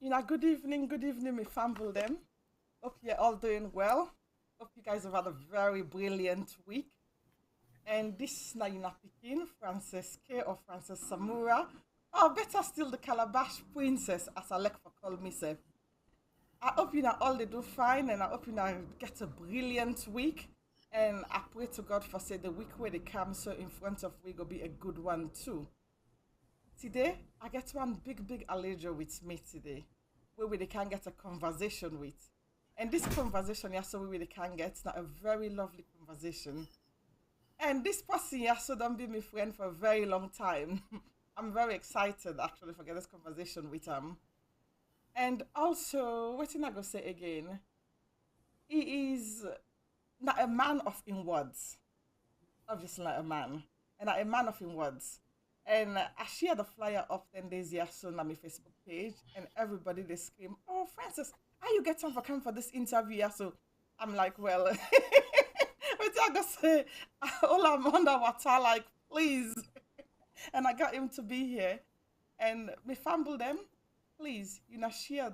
Good evening, me famble them. Hope you're all doing well. Hope you guys have had a very brilliant week. And this is Naina Pikin, Frances K or Frances Samura, or better still, the Calabash Princess, as I like for call myself. I hope you know all they do fine, and I hope you know get a brilliant week. And I pray to God for say the week where they come, so in front of we go be a good one too. Today, I get one big allergy with me today, where we they can get a conversation with. And this conversation, yeah, so we they can get now a very lovely conversation. And this person, yeah, so don't be my friend for a very long time. I'm very excited actually for get this conversation with him. And also, what I go say again, he is not a man of in words, obviously not a man, and not a man of in words. And I share the flyer of 10 days here soon on my Facebook page, and everybody they scream, "Oh, Francis, how you get time for come for this interview?" Yeah, so I'm like, well, what I go say? All I'm underwater, like, please. And I got him to be here, and we fumble them. Please, share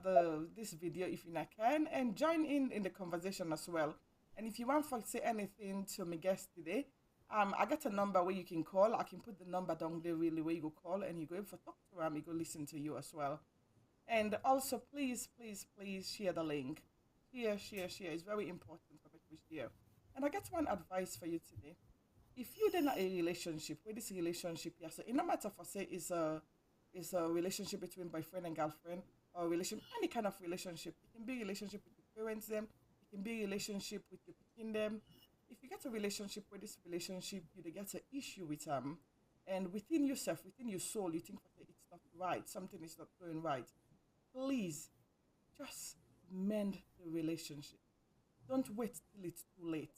this video if you can, and join in the conversation as well. And if you want to say anything to my guest today, I got a number where you can call. I can put the number down there really where you go call and you go able to talk to him, you go listen to you as well. And also please share the link. Share. It's very important for me to share. And I got one advice for you today. If you're in a relationship, where this relationship, yeah, so it no matter for say is a relationship between boyfriend and girlfriend or relation any kind of relationship. It can be a relationship with your parents them, it can be a relationship with your picking them. If you get a relationship where this relationship you dey get an issue with and within yourself, within your soul, you think okay, it's not right, something is not going right, please just mend the relationship. Don't wait till it's too late.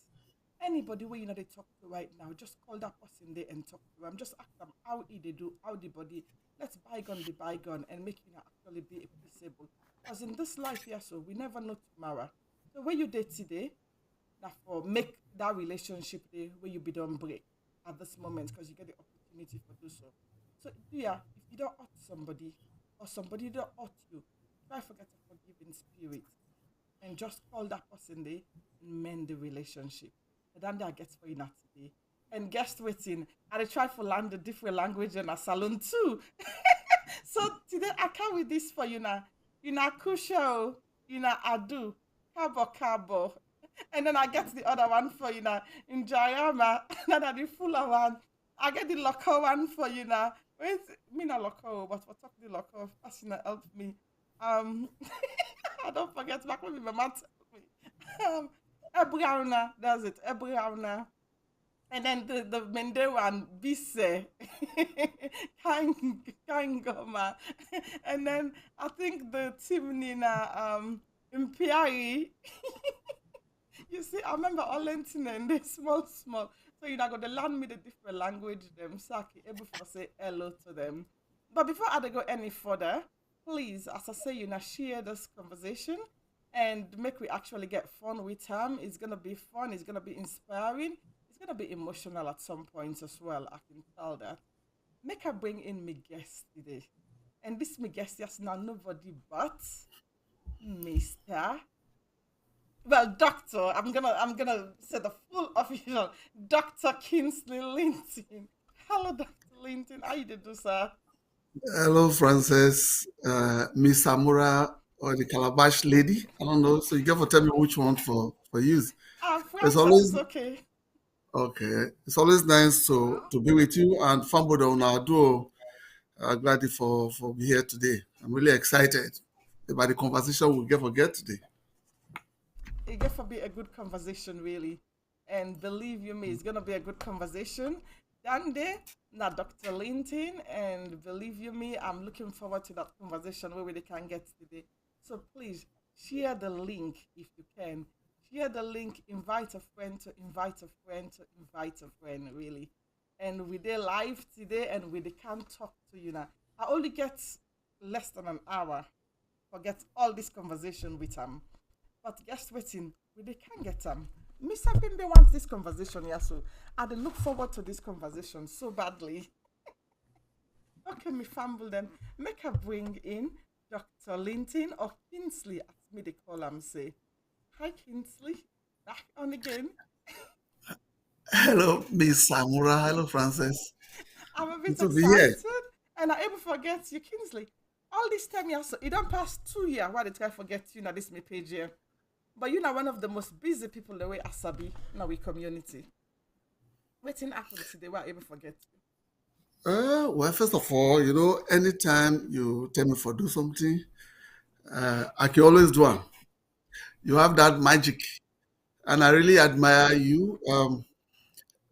Anybody where you know they talk to right now, just call that person there and talk to them. Just ask them how they do, how the body. Let's bygone be bygone and make you know actually be peaceable. Because in this life, yeah, so we never know tomorrow. So where you date today, that for make that relationship there where you be done break at this moment because you get the opportunity for do so. So yeah, if you don't hurt somebody or somebody don't hurt you, try forget a forgiving spirit and just call that person there and mend the relationship. And then I get for you now today. And guest waiting. And I try for learn the different language in a salon too. So today I come with this for you now. You know, kusho, you know, adu, kabo. And then I get the other one for you now in Jayama. And then the fuller one. I get the local one for you now. Wait, me not local, but for talk the local, person help me. Um I don't forget back when my mom tell me. Ebriauna, that's it, Ebriauna. And then the Mende one, Bise, Kangoma. And then I think the Timnina Impiari. You see, I remember all learning and they small. So you know, got to learn me the different language them so I can able to say hello to them. But before I go any further, please, as I say, share this conversation and make we actually get fun with him. It's gonna be fun, it's gonna be inspiring, it's gonna be emotional at some points as well. I can tell that. Make her bring in my guest today. And this my guest is now nobody but Mr. Well, Doctor, I'm gonna say the full official Dr. Kingsley Lington. Hello, Dr. Linton. How you do, sir? Hello, Frances, Miss Samura, or the Calabash lady. I don't know. So you get to tell me which one for use. It's Francis is always okay. okay. It's always nice to be with you and Fambodo on our duo. Glad for be here today. I'm really excited about the conversation we'll get today. It's going to be a good conversation, really. And believe you me, it's going to be a good conversation. Dande, now Dr. Linton, and believe you me, I'm looking forward to that conversation where we can get today. So please share the link if you can. Share the link, invite a friend to invite a friend to invite a friend, really. And we did live today and we can't talk to you now. I only get less than an hour to get all this conversation with him. But guess waiting, we can get them. Miss Abimbe wants this conversation, yeah, so I dey look forward to this conversation so badly. Okay, me fumble them. Make her bring in Dr. Linton or Kingsley, as me they call him, say. Hi, Kingsley. Back on again. Hello, Miss Samura. Hello, Francis. I'm a Good bit to be here. excited. And I even forget you, Kingsley. All this time, it don't pass 2 years while they try to forget you now this me page here. But you know one of the most busy people the way Asabi in our community. Waiting happen today, why I even forget you. Well, first of all, anytime you tell me for do something, I can always do it. You have that magic, and I really admire you.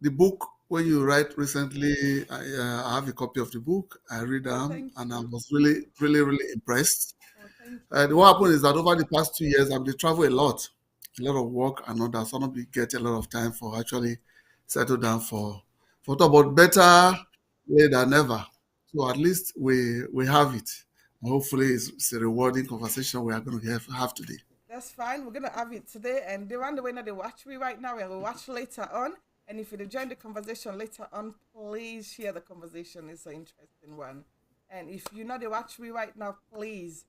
The book when you write recently, I have a copy of the book. I read Oh, them, thank and I you. was really, really, really impressed. Oh, thank you. What happened is that over the past 2 years, I've been travel a lot of work and all that. So I don't be get a lot of time for actually settle down for talk about better late than never. So at least we have it. And hopefully, it's a rewarding conversation we are going to have today. That's fine. We're gonna have it today, and the one the way now they watch me right now, we'll watch later on. And if you join the conversation later on, please share the conversation. It's an interesting one. And if you know they watch me right now, please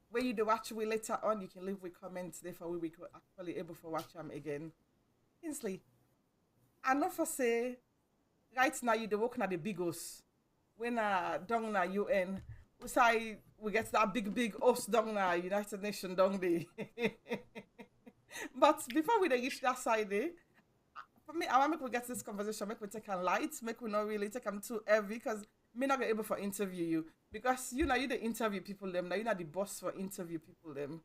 when you do watch me later on, you can leave with comments there for we could actually able to watch them again. Kingsley, I know for say right now you the working at the big house. When down na UN, we say we get that big house down na United Nations down there. But before we dey reach that side there, for me, I want make we get this conversation, make we take a light, make we not really take them too heavy, because me not be able for interview you. Because you know you the interview people them, now you know the boss for interview people them.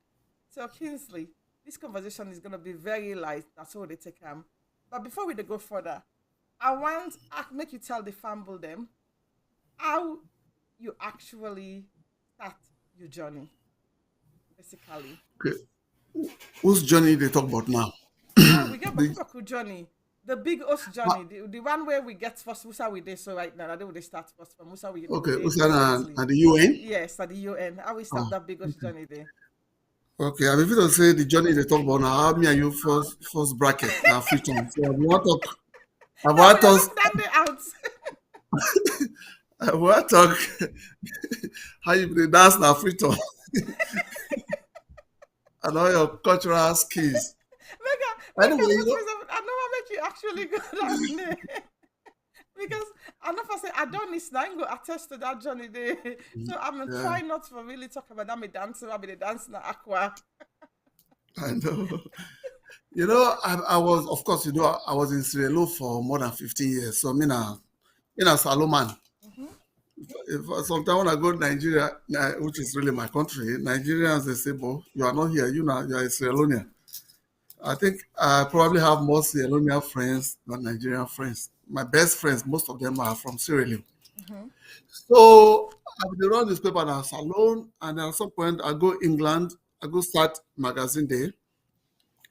So Kingsley, this conversation is gonna be very light. That's all they take them. But before we dey go further, I make you tell the family them how you actually start your journey, basically. Okay. Whose journey they talk about now? Oh, we get The, Bakubaku journey. The big us ah, journey. The one where we get first Musa we did so right now. I think we start first from Musa we okay, did who's that recently. at the UN? Yes, at the UN. How we start Oh, that big us okay. journey there. Okay, I'm going to say the journey they talk about now. How me and you first bracket now free time. So I Now want we are us looking at the out. I want talk how you dey dance now free time and all your cultural skills. Make Anyway, us put myself. I know I make you actually go down there. Because I know if I say I don't need I ain't go attest to that journey there. So I'm gonna yeah, try not to really talk about that me dancing, I'll be the dancing at aqua. I know. I was, of course, I was in Sierra Leone for more than 15 years. So, I'm a Saloman. Mm-hmm. If sometimes when I go to Nigeria, which is really my country, Nigerians, they say, "Bo, you are not here. You are a Sierra Leonean." I think I probably have more Sierra Leonean friends than Nigerian friends. My best friends, most of them are from Sierra Leone. Mm-hmm. So I would run newspaper in a salon, and at some point I go England, I go start magazine day.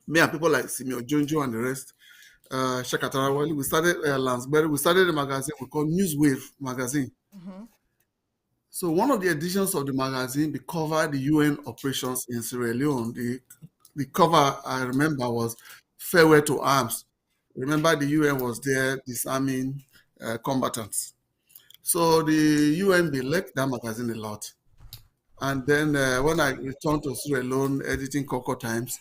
Me and people like Simeo Jonjo and the rest, Shekatarawali, we started Lansbury, we started a magazine we call Newswave magazine. Mm-hmm. So one of the editions of the magazine, we covered the UN operations in Sierra Leone. The cover I remember was Farewell to Arms. Remember the UN was there disarming combatants. So the UN they liked that magazine a lot. And then when I returned to Sierra Leone editing Coco Times,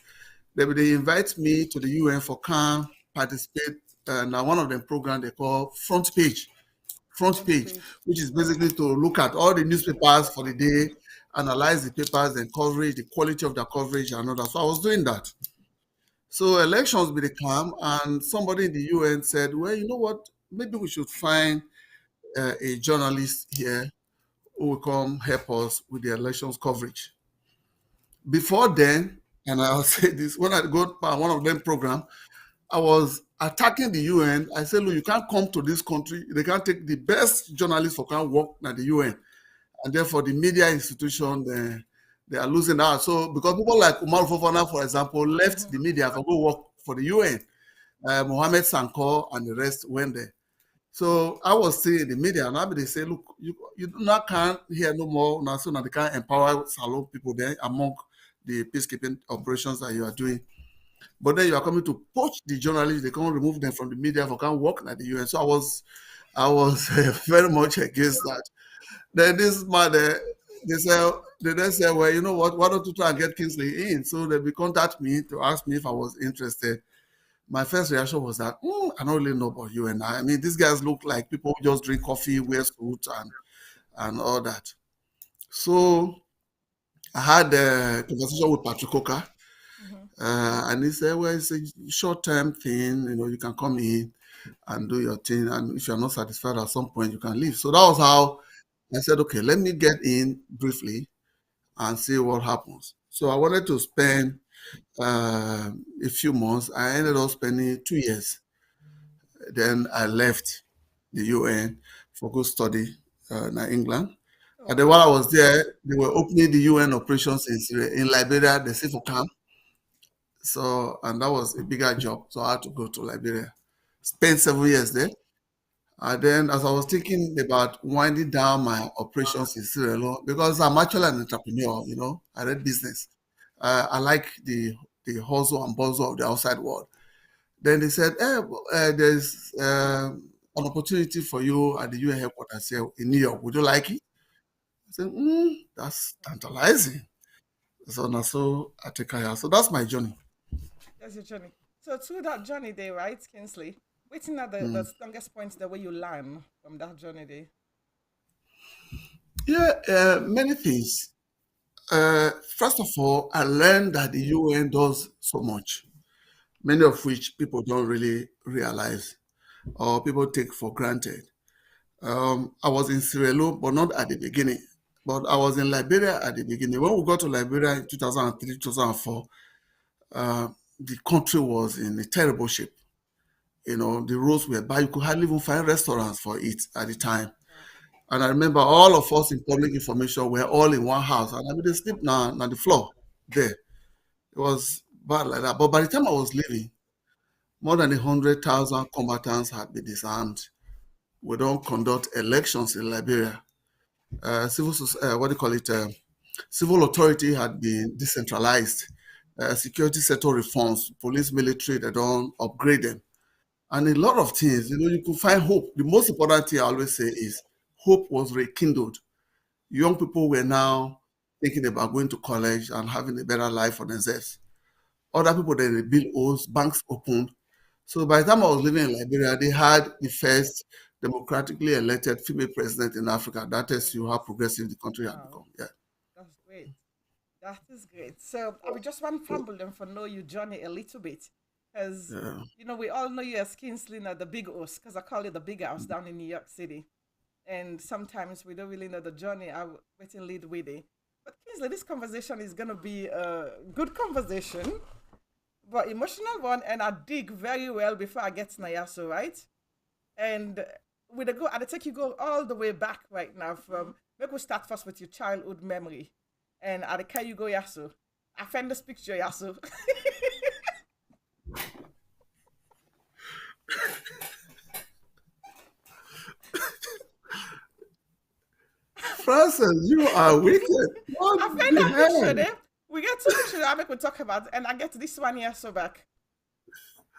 they invite me to the UN for can participate. Now one of them program they call front Front page, page. which is basically to look at all the newspapers for the day, analyze the papers and coverage, the quality of the coverage and all that. So I was doing that. So elections became, and somebody in the UN said, "Well, you know what? Maybe we should find a journalist here who will come help us with the elections coverage." Before then, and I'll say this, when I go by one of them program, I was attacking the UN. I said, look, you can't come to this country. They can't take the best journalists for can work at the UN. And therefore the media institution, they are losing out. So because people like Umar Fofana, for example, left Mm-hmm. the media for go work for the UN. Mohammed Sankor and the rest went there. So I was still in the media, and I they say, look, you not can't hear no more now, so now they can't empower Salon people there among the peacekeeping operations that you are doing. But then you are coming to poach the journalists, they can't remove them from the media for can't work at the UN. So I was very much against that. Then this man, they then said, well, you know what? Why don't you try and get Kingsley in? So they will contact me to ask me if I was interested. My first reaction was that I don't really know about you and I. I mean, these guys look like people who just drink coffee, wear suits, and all that. So I had a conversation with Patrick Coker, Mm-hmm. and he said, well, it's a short-term thing. You know, you can come in and do your thing, and if you're not satisfied at some point, you can leave. So that was how I said, okay, let me get in briefly and see what happens. So I wanted to spend a few months. I ended up spending 2 years. Then I left the UN for good study in England. Oh, And then while I wow. was there, they were opening the UN operations in Liberia, the civil camp. So, and that was a bigger job. So I had to go to Liberia. Spent 7 years there. And then as I was thinking about winding down my operations in Sierra Leone, because I'm actually an entrepreneur, you know, I read business. I like the hustle and bustle of the outside world. Then they said, there's an opportunity for you at the UN headquarters here in New York. Would you like it? I said, that's tantalizing. So now, so I take care. So that's my journey. That's your journey. So through that journey day, right, Kingsley? Waiting at the Mm. strongest points the way you learn from that journey day. Yeah, many things. First of all, I learned that the UN does so much, many of which people don't really realize or people take for granted. I was in Sierra Leone, but not at the beginning. But I was in Liberia at the beginning. When we got to Liberia in 2003, 2004, uh, the country was in a terrible shape. You know, the roads were bad. You could hardly even find restaurants for it at the time. Wow. And I remember all of us in public information were all in one house. And I mean, they sleep now on the floor there. It was bad like that. But by the time I was leaving, more than 100,000 combatants had been disarmed. We don't conduct elections in Liberia. What do you call it? Civil authority had been decentralized. Security sector reforms, police, military, they don't upgrade them. And a lot of things, you know, you could find hope. The most important thing I always say is hope was rekindled. Young people were now thinking about going to college and having a better life for themselves. Other people, they rebuilt homes, banks opened. So by the time I was living in Liberia, they had the first democratically elected female president in Africa. That tells you how progressive the country had Wow. become. Yeah. That's great. That is great. So I would just want to fumble them for know you journey a little bit. Because, Yeah. we all know you as Kingsley at the big house, because I call it the big house down in New York City. And sometimes we don't really know the journey I waiting lead with it. But Kingsley, this conversation is gonna be a good conversation, but emotional one, and I dig very well before I get to Nayaso, right? And with the go, I take you go all the way back right now from. Maybe we start first with your childhood memory, and I can you go Yasu. I found this picture Yasu. Francis, you are wicked. What I found the that picture hell? there. We get two pictures I make we talk about, and I get this one here so back.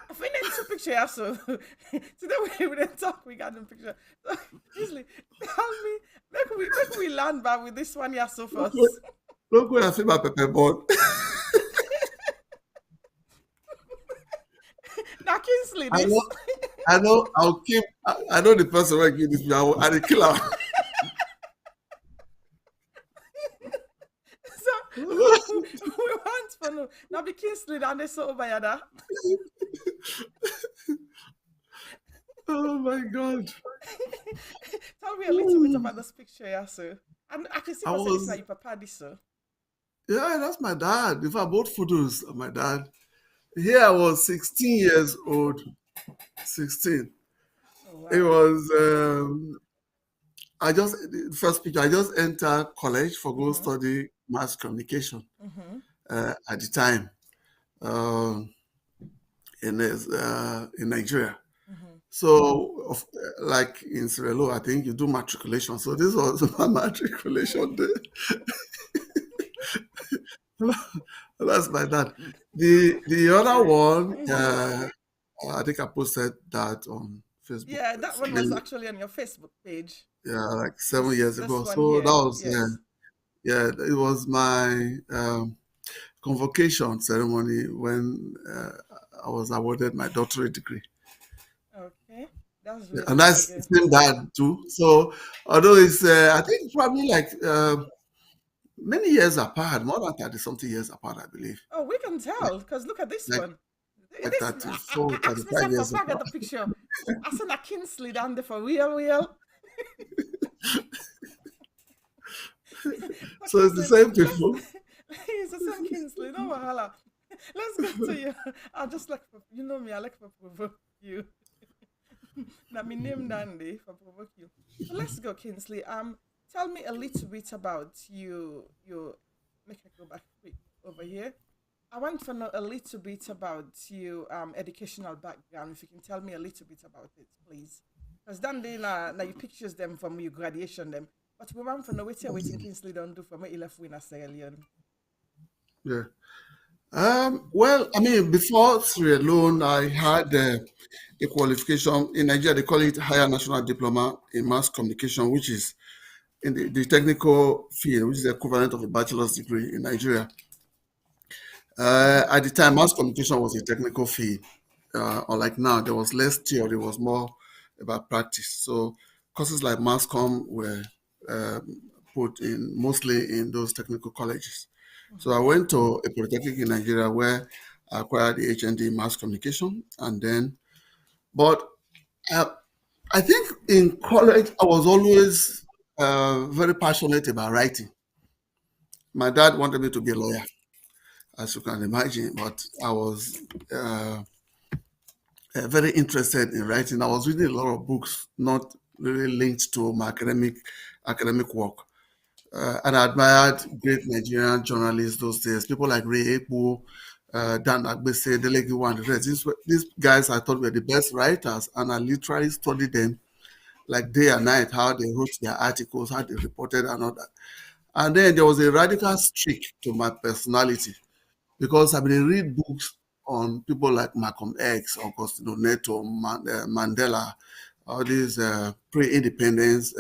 I find that two picture here so today we didn't talk. We got the picture. So usually tell me, make we land back with this one here so Look where, first. look where I feel my pepper board. Now Kingsley, I this. know, I know, I know the person who give this, I will kill her. So we want for no. Now be Kingsley and they so over yada. Oh my God. Tell me a little bit about this picture, yeah, sir. And I can see I for say this now was, you papa this, sir. yeah, that's my dad. In fact, both photos of my dad. Here I was 16 years old. 16. Oh It wow. was, the first picture, I just entered college for go Mhm. study mass communication Mhm. at the time uh, in Nigeria. Mhm. So, like in Sierra Leone, I think you do matriculation. So this was my matriculation day. That's my dad. The other one, Mhm. I think I posted that on Facebook. Yeah, that one was actually on your Facebook page. Yeah, like seven This years this ago. one So that here. was Yes. Yeah, it was my convocation ceremony when I was awarded my doctorate degree. Okay, that's Yeah, really and really that's good. the same dad too. So although it's I think probably like many years apart, more than 30 something years apart, I believe. Oh, we can Like tell because look at this like one. like This I 34, asked 35 myself years if I get apart. the picture. I seen a Kingsley down there for real, real. So So it's the Kingsley, same people. let's. It's the same Kingsley. No wahala. Let's go to you. I just like you know me. I like to provoke you. Now me name Dandy for provoke you. So let's go, Kingsley. Tell me a little bit about you. Make I go back quick over here. I want to know a little bit about you educational background. If you can tell me a little bit about it, please. Because then they now you pictures them from your graduation them. But we want to know what you're waiting Kingsley don't do from where you left winner Sierra Leone. Yeah. Well, I mean, before Sierra Leone, I had a qualification in Nigeria. They call it Higher National Diploma in Mass Communication, which is in the technical field, which is the equivalent of a bachelor's degree in Nigeria. At the time, mass communication was a technical field. Unlike now, there was less theory, there was more about practice. So courses like mass com were put in mostly in those technical colleges. So I Mm-hmm. went to a polytechnic in Nigeria where I acquired the HND in mass communication, and then, but uh, I think in college I was always very passionate about writing. My dad wanted me to be a lawyer, as you can imagine, but I was uh, very interested in writing. I was reading a lot of books, not really linked to my academic work. And I admired great Nigerian journalists those days, people like Ray Ekpo, Dan Agbese, Delegiwa, and the rest. These guys I thought were the best writers, and I literally studied them like day and night, how they wrote their articles, how they reported, and all that. And then there was a radical streak to my personality because I've been read books on people like Malcolm X, Augustino Neto, Mandela, all these pre-independence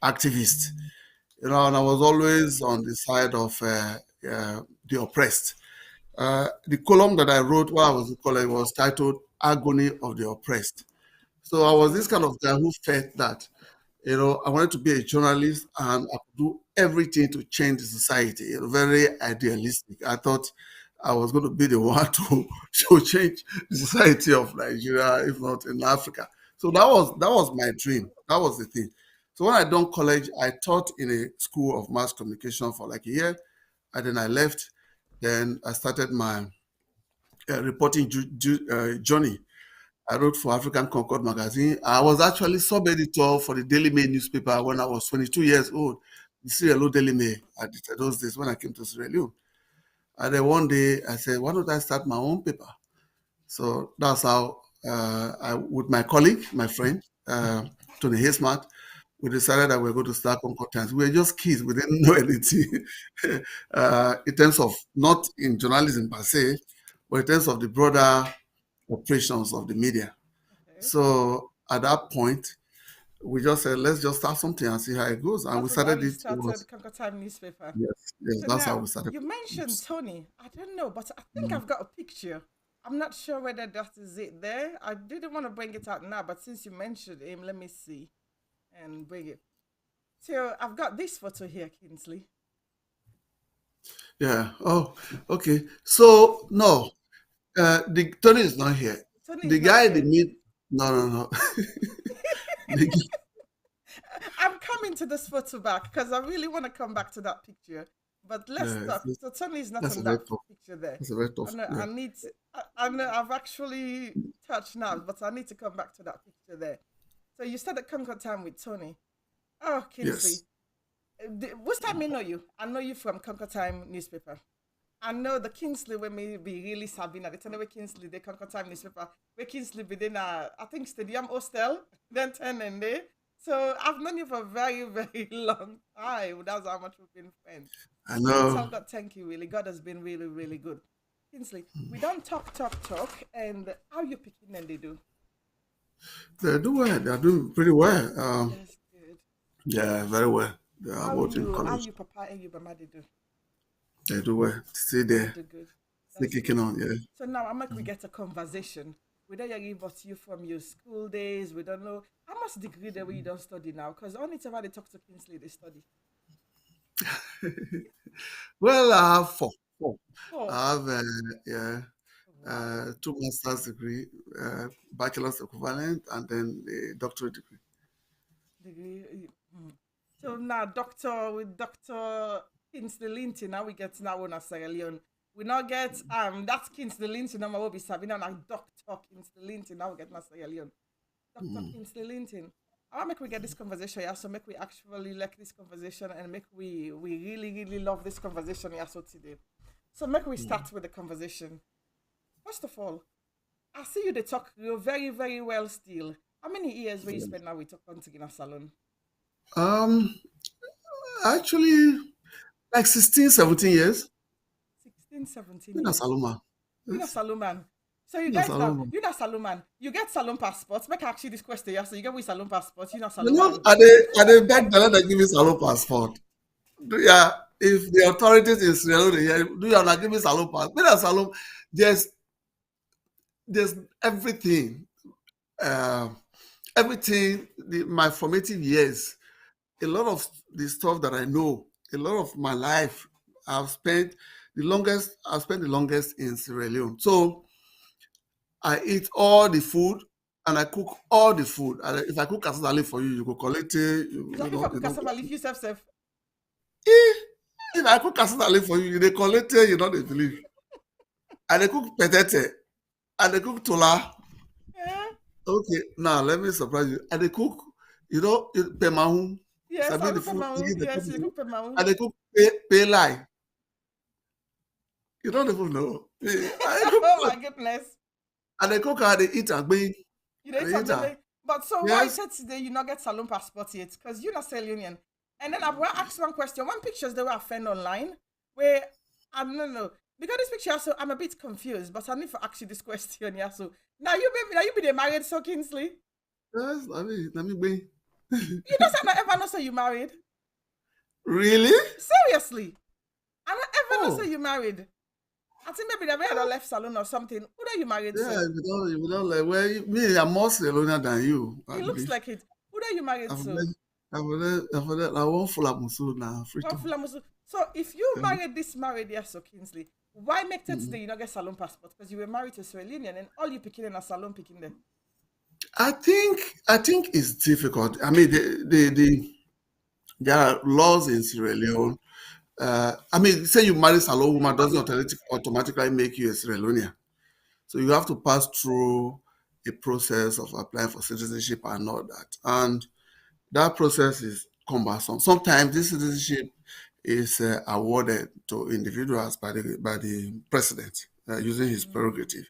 activists. You know, and I was always on the side of the oppressed. The column that I wrote while I was in college was titled "Agony of the Oppressed." So I was Okay. this kind of guy who felt that I wanted to be a journalist and I could do everything to change the society. Very idealistic. I thought I was going to be the one to change the society of Nigeria, if not in Africa. So that was my dream. That was the thing. So when I done college, I taught in a school of mass communication for like a year, and then I left. Then I started my reporting journey. I wrote for African Concord magazine. I was actually sub-editor for the Daily Mail newspaper when I was 22 years old. The Sierra Leone Daily Mail at those days when I came to Sierra Leone. And then one day I said, why don't I start my own paper? So that's how with my colleague, my friend, Tony Haysmart, we decided that we were going to start Concord Times. We were just kids. We didn't know anything in terms of, not in journalism per se, but in terms of the broader operations of the media. Okay. So at that point, we just said, let's just start something and see how it goes. And we That was how started you it. It started was, Conquer Time newspaper. yes, yes, So that's how now we started. you mentioned Tony. I don't know, but I think I've got a picture. I'm not sure whether that is it there. I didn't want to bring it out now, but since you mentioned him, let me see and bring it. So I've got this photo here, Kingsley. Yeah. Oh, okay. So, no, the Tony is not here. Tony The is not guy, the here. meet, no, no, no. The, I'm coming to this photo back because I really want to come back to that picture. But let's yeah, talk. So Tony is not that's a on very that tough. picture there. That's a very tough. I know. Yeah. I need. I know. I've actually touched now, but I need to come back to that picture there. So you started Concord Time with Tony. Oh, Kingsley. Yes. Which time I know you? I know you from Concord Time newspaper. I know the Kingsley when me be really Sabina. The time where Kingsley they Concord Time newspaper. Where Kingsley be in I think Stadium Hostel. Then 10 and day. So I've known you for a very, very long time. That's how much we've been friends. I I know. tell God thank you really. God has been really, really good. Kingsley, we don't talk, and how you picking and they do. They do well. They're doing pretty well. That's good. Yeah, very well. They are both in How college. you papa and you mama they do? They do well. Stay They all there. do good. Still That's good. kicking on. Yeah. So now I'm like we get a conversation. We don't hear about you from your school days. We don't know how much degree that we don't study now. Because only time they talk to Kingsley, they study. Well, I have four. Four. Oh, I have yeah, wow. two master's degree, bachelor's equivalent, and then a doctorate degree. Degree. Hmm. So now, doctor with Doctor Kingsley Lington, now we get now one as Sierra Leone. We now get that's Kingsley Lington. Now will be Sabina now Doctor Kingsley Lington. Now we get now Sierra Leone. Doctor Mm. Kingsley Lington. I want make we get this conversation, yeah. So make we actually like this conversation and make we really really love this conversation, yeah. So today, so make we start with the conversation. First of all, I see you. They talk you very very well still. How many years will you spend now with talk on in a salon? Um, Actually, like 16, 17 years. 16, 17 In a years. Saloma. You're not Yes, Salon. So you in a guys now, Saloma. you're not Salon. You get Salon passports. Make I ask you this question, yeah. So you get with Salon passports, you're not You know, Salon. are they beg the Lord give me Salon passport? Yeah, if the authorities in Sierra Leone here, do you not give me Salon passport? Me and Salon, there's there's everything. Uh, everything. My formative years. A lot of the stuff that I know, a lot of my life, I've spent the longest in Sierra Leone. So I eat all the food and I cook all the food. And if I cook cassava leaf for you, you go collect it. If I could cassava, leave you self. Eh, if I cook cassava leaf for you, you dey collect it, you know they believe. And they cook petete and they cook tola. Yeah. Okay, now let me surprise you. And they cook, pemahu. Yes, I Sabi the cook food, pemaun. they Yes, cook you cook pemaun. and they cook pay. You don't even know. I cook Oh food. my goodness. And they cook and they eat agbe. You know, And it's they a eat her. baby. But so why I Yes. said today you not get salon passport yet? Because you're not Sierra Union. And then I will ask one question. One pictures they were found online where I don't know. Because this picture, so I'm a bit confused, but I need to ask you this question. Yeah, so now you be the married so Kingsley. Yes, let me be. You know, say I not ever know say you married. Really? Seriously. I don't ever know say Oh, you married. I think maybe they may have left salon or something. Who are you married yeah, to? if you don't like, well, me, I'm more Sierra than you, I It looks believe. like it. Who are you married to? I won't full up so now, One freaking. Fulamusu. So if you Um, married this married yes, so Kingsley, why make it mm. today you not get salon passport? Because you were married to a Sierra Leonean and all you picking in a salon picking there. I think I think it's difficult. I mean, there are laws in Sierra Leone. I mean, say you marry Salon woman doesn't automatically make you a Sierra Leonean. So you have to pass through a process of applying for citizenship and all that. And that process is cumbersome. Sometimes this citizenship is awarded to individuals by the president using his Mm, prerogative.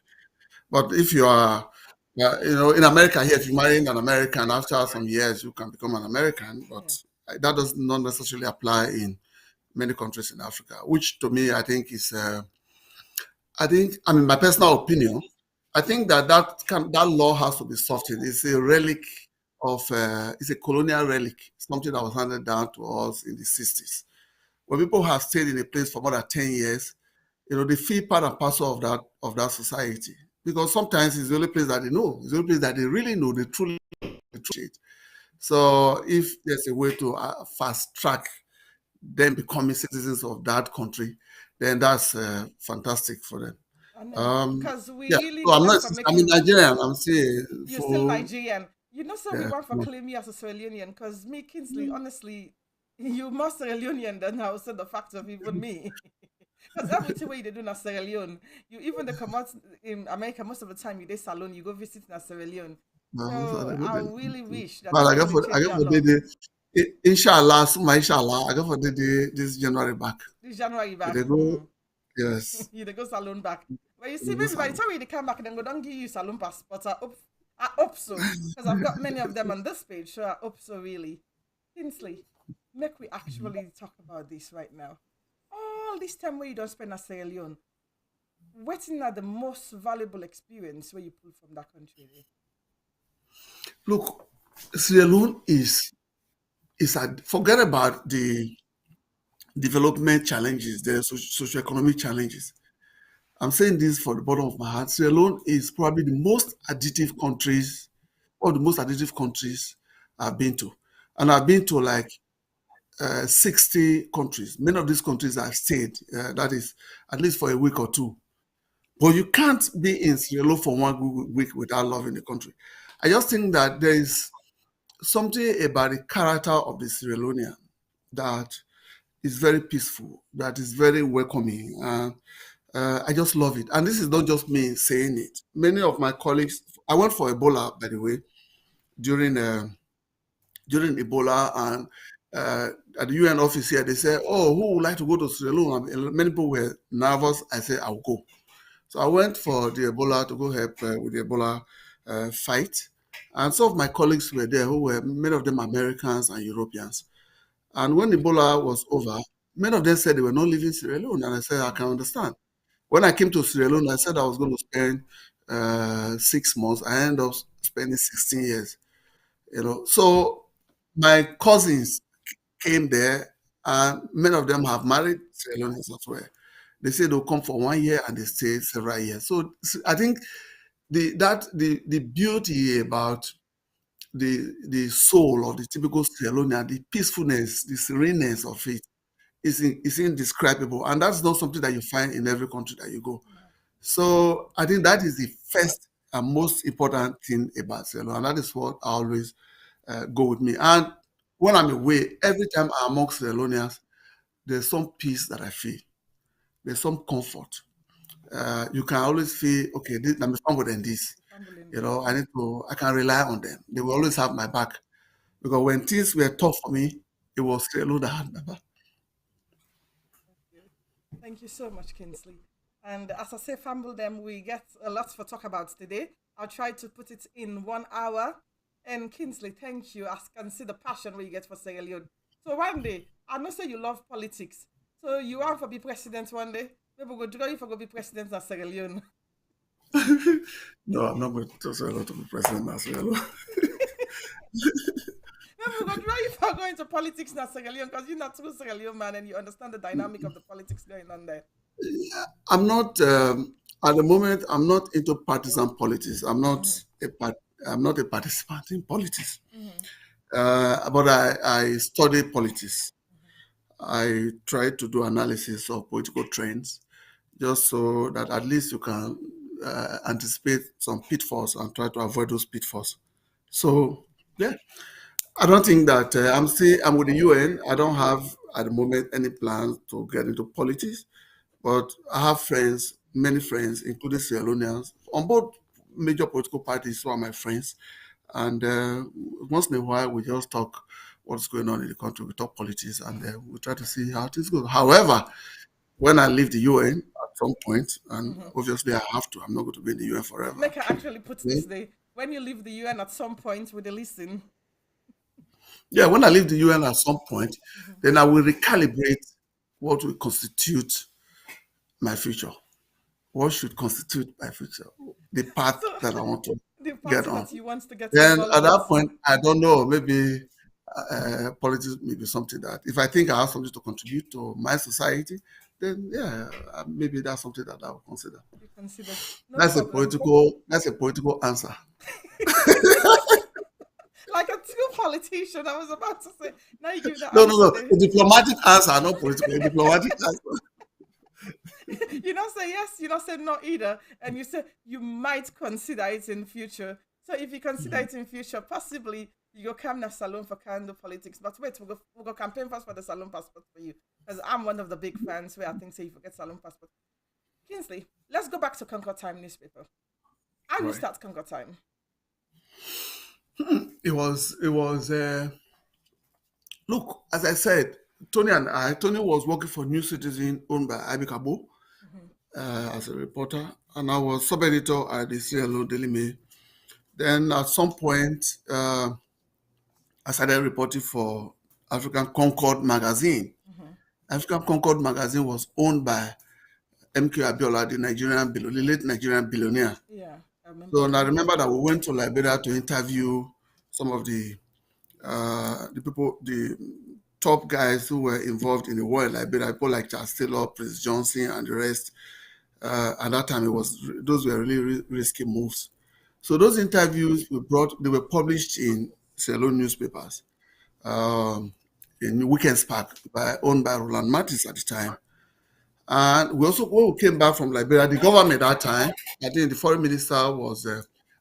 But if you are, in America here, if you marry an American, after some years you can become an American. But yeah. that does not necessarily apply in many countries in Africa, which to me I mean, my personal opinion, I think that law has to be softened. It's a relic it's a colonial relic, something that was handed down to us in the 60s. When people have stayed in a place for more than 10 years, they feel part and parcel of that society. Because sometimes it's the only place that they know, it's the only place that they really know, they truly appreciate. So if there's a way to fast track them becoming citizens of that country, then that's fantastic for them. I know. Um, Because we yeah, really so I'm want not. for make I'm in you Nigerian. I'm saying you're still full. Nigerian. You know, so we Yeah, want for no. claim you as a Sierra Leonean because me, Kingsley, honestly, you more Sierra Leonean than I would say the fact of even me. Because everything way they do in Sierra Leone, you even the come out in America most of the time you dey salon, you go visit in Sierra Leone. No, so So I go I there. really wish that Well, this I time got they for I change got that for law. inshallah, suma inshallah. I got for this January back. This January But back. they go, yes, You they go salon back. But you they see, go maybe by the salon. time you come back, then go don't give you salon passport. I hope so. Because I've got many of them on this page, so I hope so really. Kingsley, make we actually talk about this right now. All this time where you don't spend at Sierra Leone, waiting at the most valuable experience where you pull from that country. Look, Sierra Leone is forget about the development challenges, the socioeconomic challenges. I'm saying this for the bottom of my heart. Sierra Leone is probably the most addictive countries, or the most addictive countries I've been to. And I've been to like 60 countries. Many of these countries I've stayed, that is, at least for a week or two. But you can't be in Sierra Leone for one week without loving the country. I just think that there is something about the character of the Sierra Leonean that is very peaceful, that is very welcoming. I just love it. And this is not just me saying it. Many of my colleagues, I went for Ebola, by the way, during during Ebola, and at the UN office here, they said, "Oh, who would like to go to Sierra Leone?" And many people were nervous. I said, "I'll go." So I went for the Ebola to go help with the Ebola fight. And some of my colleagues were there who were, many of them Americans and Europeans. And when Ebola was over, many of them said they were not leaving Sierra Leone. And I said, I can understand. When I came to Sierra Leone, I said I was going to spend 6 months. I ended up spending 16 years. So my cousins came there, and many of them have married Sierra Leoneans as well. They say they'll come for 1 year and they stay several years. So I think the beauty about the soul of the typical Sierra Leonean, the peacefulness, the sereneness of it is indescribable, and that's not something that you find in every country that you go. So I think that is the first and most important thing about Sierra Leone, and that is what I always go with me. And when I'm away, every time I'm amongst Sierra Leoneans, there's some peace that I feel. There's some comfort. You can always feel, okay, I'm stronger than this. Humbling You them. know, I can rely on them. They will always have my back. Because when things were tough for me, it was Sierra Leone that had my back. Okay. Thank you so much, Kingsley. And as I say, fumble them, we get a lot for talk about today. I'll try to put it in 1 hour. And Kingsley, thank you. I can see the passion where you get for Sierra Leone. So one day, I know say you love politics. So you want to be president one day? Maybe we'll go draw you for go be president of Sierra Leone. No, I'm not going to say a lot of the president as well. Maybe we'll go draw you for going to politics in Sierra Leone because you're not true Sierra Leone man and you understand the dynamic of the politics going on there. I'm not at the moment. I'm not into partisan politics. Mm-hmm. I'm not a participant in politics. Mm-hmm. But I study politics. I try to do analysis of political trends, just so that at least you can anticipate some pitfalls and try to avoid those pitfalls. So yeah, I don't think that I'm with the UN. I don't have at the moment any plans to get into politics, but I have friends, many friends, including Sierra Leoneans, on both major political parties who are my friends. And once in a while, we just talk what's going on in the country. We talk politics, and we try to see how things go. However, when I leave the UN at some point, and Mm-hmm. obviously I have to, I'm not going to be in the UN forever. Make her actually put Okay? this day. When you leave the UN at some point with a listen. Yeah, when I leave the UN at some point, Mm-hmm. then I will recalibrate what will constitute my future. What should constitute my future? The path So that I want to the get party on. that you want to get Then involved at with. that point, I don't know, maybe politics may be something that if I think I have something to contribute to my society, then yeah, maybe that's something that I will consider. You consider no problem. That's a political answer. Like a true politician, I was about to say. Now you give the No, no, answer no. there. A diplomatic answer, not political. A diplomatic answer. You don't say yes, you don't say no either, and you say you might consider it in future. So if you consider it in future, possibly you go come to salon for kind of politics. But wait, we'll go campaign first for the salon passport for you because I'm one of the big fans where I think say you forget salon passport. Kingsley, let's go back to Concord Time newspaper. I will Right. start Concord Time. It was. Look, as I said, Tony was working for New Citizen owned by Abikabo Mm-hmm. as a reporter, and I was sub-editor at the CLO Daily Mail. Then at some point, I started reporting for African Concord magazine. Mm-hmm. African Concord magazine was owned by MK Abiola, the late Nigerian billionaire. Yeah, I remember So and I that. remember that we went to Liberia to interview some of the the top guys who were involved in the war in Liberia, people like Charles Taylor, Prince Johnson, and the rest. At that time, those were really risky moves. So those interviews they were published in Sierra Leone newspapers, um, in Weekend Spark, owned by Roland Mattis at the time. And when we came back from Liberia, the government at that time, I think the foreign minister was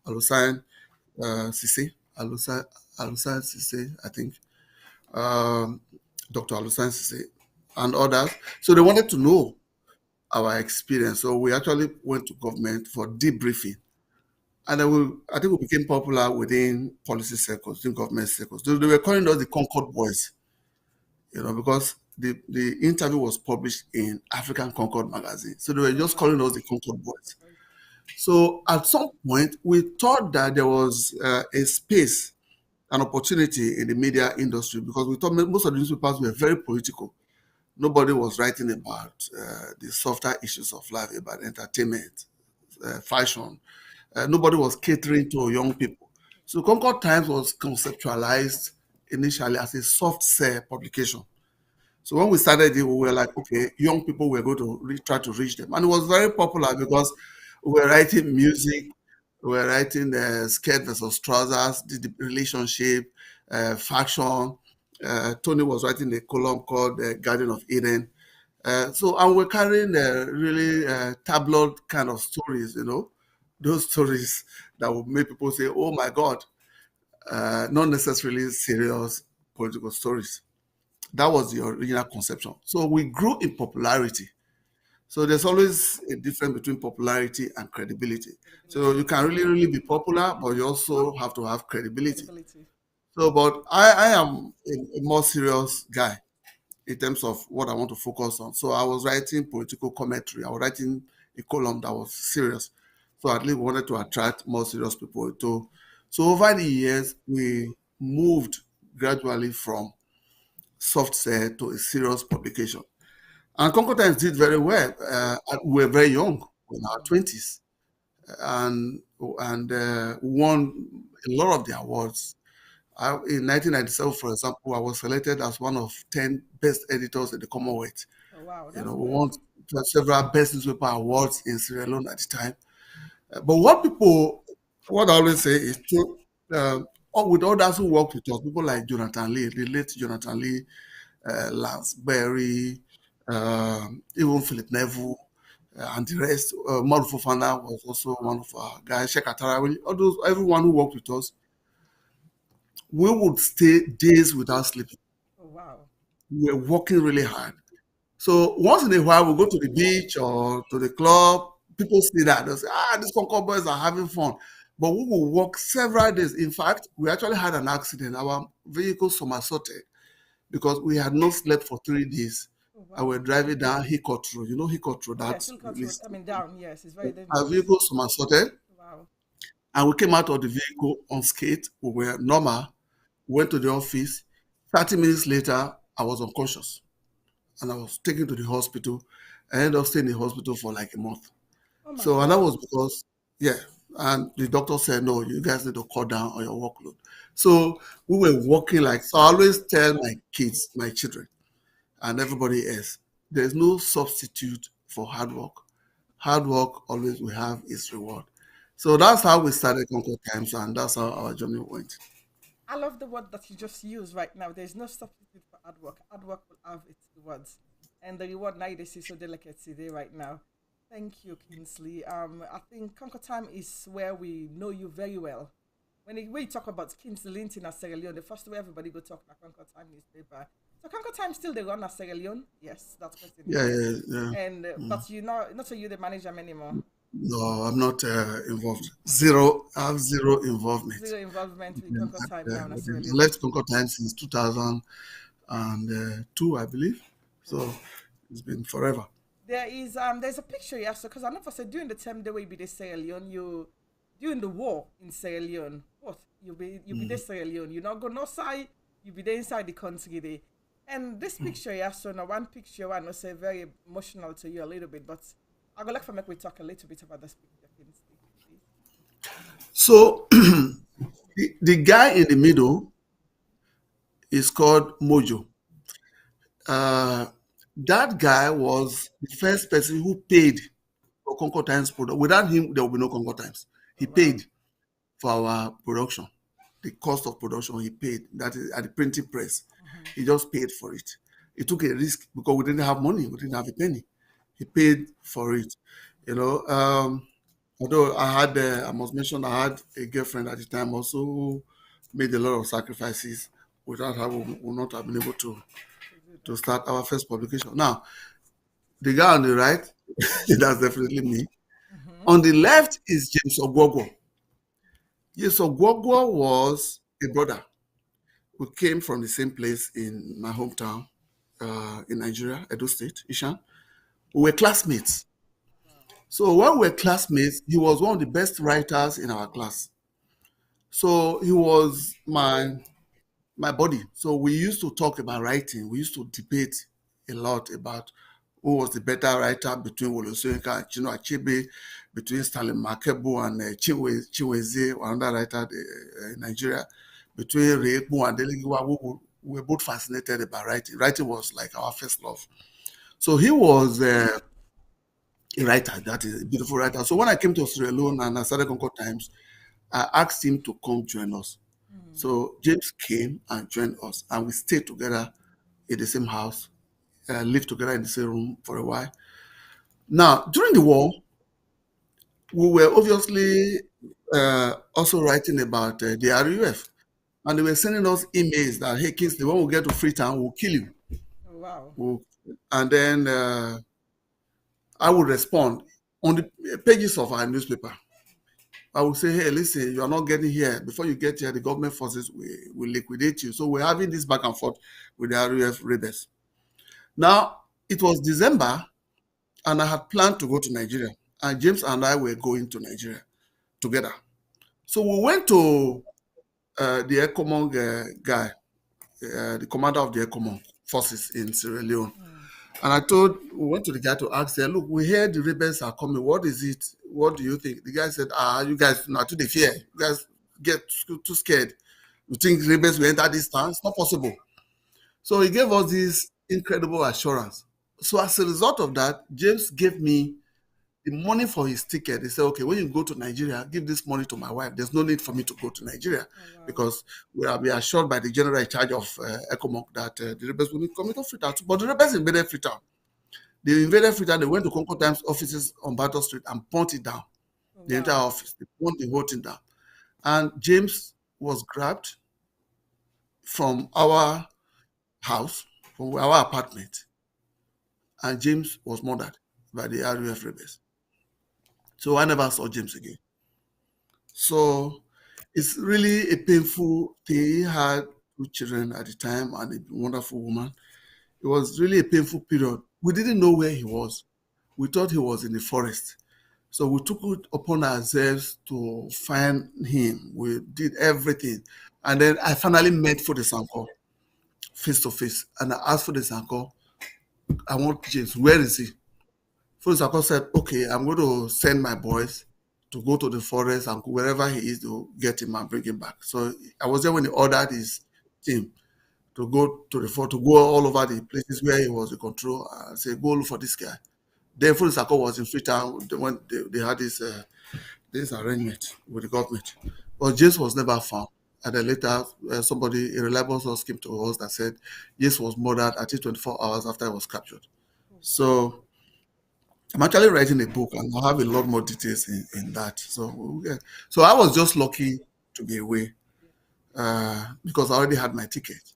Alusan Sise, Alusan Sise, I think, um, Dr. Alusan Sise, and others. So they wanted to know our experience. So we actually went to government for debriefing. And then I think we became popular within policy circles, within government circles. They were calling us the Concord Boys, because the interview was published in African Concord magazine. So they were Oh just wow. calling us the Concord Boys. So at some point, we thought that there was a space, an opportunity in the media industry because we thought most of the newspapers were very political. Nobody was writing about the softer issues of life, about entertainment, fashion. Nobody was catering to young people. So Concord Times was conceptualized initially as a soft sell publication. So when we started it, we were like, okay, young people were going to try to reach them. And it was very popular because we were writing music, we were writing skirt versus trousers, the relationship, faction. Tony was writing a column called Garden of Eden. And we're carrying really tabloid kind of stories, those stories that would make people say, oh my God, not necessarily serious political stories. That was the original conception. So we grew in popularity. So there's always a difference between popularity and credibility. So Credibility. you can really, really be popular, but you also have to have credibility. Credibility. So, but I am a more serious guy in terms of what I want to focus on. So I was writing political commentary. I was writing a column that was serious. So at least we wanted to attract more serious people too. So over the years, we moved gradually from soft sell to a serious publication. And Concord Times did very well. We were very young, in our Mm. 20s, and won a lot of the awards. In 1997, for example, I was selected as one of 10 best editors in the Commonwealth. Oh wow, that's We good. won several best newspaper awards in Sierra Leone at the time. But what I always say is to, with others who worked with us, people like Jonathan Lee, the late Jonathan Lee, Lance Berry, even Philip Neville, and the rest. Maru Fofana was also one of our guys. Sheikh Atarawi, everyone who worked with us, we would stay days without sleeping. Oh wow. We were working really hard. So once in a while, we go to the beach or to the club. People see that they say, these Concord boys are having fun. But we will work several days. In fact, we actually had an accident. Our vehicle somersaulted because we had not slept for 3 days. Oh And wow. we're driving down Hickory Road. You know Hickory Road, Yes, that's Hillcourt really Road coming down. Yes, it's very our dangerous. vehicle somersaulted. Wow. And we came out of the vehicle unscathed. We were normal. Went to the office. 30 minutes later, I was unconscious. And I was taken to the hospital. I ended up staying in the hospital for like a month. Oh my So, and that God. was because, yeah, and the doctor said, no, you guys need to cut down on your workload. So we were working so I always tell my kids, my children, and everybody else, there's no substitute for hard work. Hard work always will have its reward. So that's how we started Concord Times, and that's how our journey went. I love the word that you just used right now. There's no substitute for hard work. Hard work will have its rewards. And the reward now they see so delicate today right now. Thank you, Kingsley. I think Conquer Time is where we know you very well. When you talk about Kingsley Lington at Sierra Leone, the first way everybody go talk about Conquer Time newspaper. So Conquer Time still they run at Sierra Leone? Yes, that question is Yeah, yes. yeah, yeah. And but you know, not so you the manager anymore. No, I'm not involved. Zero, I have zero involvement. Zero involvement with Then Conquer Time now in Sierra I Leone. left Concord Times since 2002, I believe. So Wow. it's been forever. There's a picture here, so because I know for say during the time the way be the Sierra Leone, you during the war in Sierra Leone, what you be the Sierra Leone, you not go no side, you be there inside the country there. And this picture here, so now one picture one will say very emotional to you a little bit, but I go like for make we talk a little bit about this picture, please. So the guy in the middle It's called Mojo. Uh, that guy was the first person who paid for Concord Times product. Without him, there will be no Concord Times. He Oh, wow. paid for our production. The cost of production he paid. That is at the printing press. Mm-hmm. He just paid for it. He took a risk because we didn't have money. We didn't have a penny. He paid for it. You know, although I must mention, I had a girlfriend at the time also who made a lot of sacrifices. Without her, we would not have been able To do to that. start our first publication. Now, the guy on the right, that's definitely me. Mm-hmm. On the left is James Ogwogwo. Yes, Ogwogwo was a brother. We came from the same place in my hometown in Nigeria, Edo State, Ishan. We were classmates. Wow. So when we were classmates, he was one of the best writers in our class. So he was my buddy. So we used to talk about writing. We used to debate a lot about who was the better writer between Wole Soyinka and Chinua Achebe, between Stanley Makebu and Chinweze, another writer in Nigeria, between Reekbu and Delegiwa. We were both fascinated about writing. Writing was like our first love. So he was a writer, that is a beautiful writer. So when I came to Sierra Leone and I started Concord Times, I asked him to come join us. Mm. So James came and joined us, and we stayed together in the same house, lived together in the same room for a while. Now, during the war, we were obviously also writing about the RUF, and they were sending us emails that, hey, Kingsley, when we get to Freetown, we'll kill you. Oh, wow. We'll, and then I would respond on the pages of our newspaper. I would say, hey, listen, you are not getting here. Before you get here, the government forces will liquidate you. So we're having this back and forth with the RUF rebels. Now, it was December, and I had planned to go to Nigeria. And James and I were going to Nigeria together. So we went to the Ecomong guy, the commander of the Ecomong forces in Sierra Leone. Mm. And we went to the guy to ask, look, we hear the rebels are coming. What is it? What do you think? The guy said, you guys, not too they fear. You guys get too scared. You think rebels will enter this town? It's not possible. So he gave us this incredible assurance. So as a result of that, James gave me the money for his ticket. He said, okay, when you go to Nigeria, give this money to my wife. There's no need for me to go to Nigeria Oh, wow. because we are be assured by the general in charge of ECOMOG that the rebels will be coming to Freetown. But the rebels invaded Freetown. They invaded Freetown. They went to Concord Times offices on Battle Street and burnt it down. Oh, The entire wow. office. They burnt the whole thing down. And James was grabbed from our house, from our apartment, and James was murdered by the RUF rebels. So I never saw James again. So it's really a painful thing. He had two children at the time and a wonderful woman. It was really a painful period. We didn't know where he was. We thought he was in the forest. So we took it upon ourselves to find him. We did everything. And then I finally met Fodesanko face to face. And I asked Fodesanko, I want James. Where is he? Fodesanko said, okay, I'm going to send my boys to go to the forest and wherever he is to get him and bring him back. So I was there when he ordered his team to go to the fort, to go all over the places where he was in control and say, go look for this guy. Then Fodesanko was in Freetown when they had this arrangement with the government. But James was never found. And then later, a reliable source came to us that said James was murdered at least 24 hours after he was captured. Oh, So I'm actually writing a book and I'll have a lot more details in that. So I was just lucky to be away yeah. because I already had my ticket.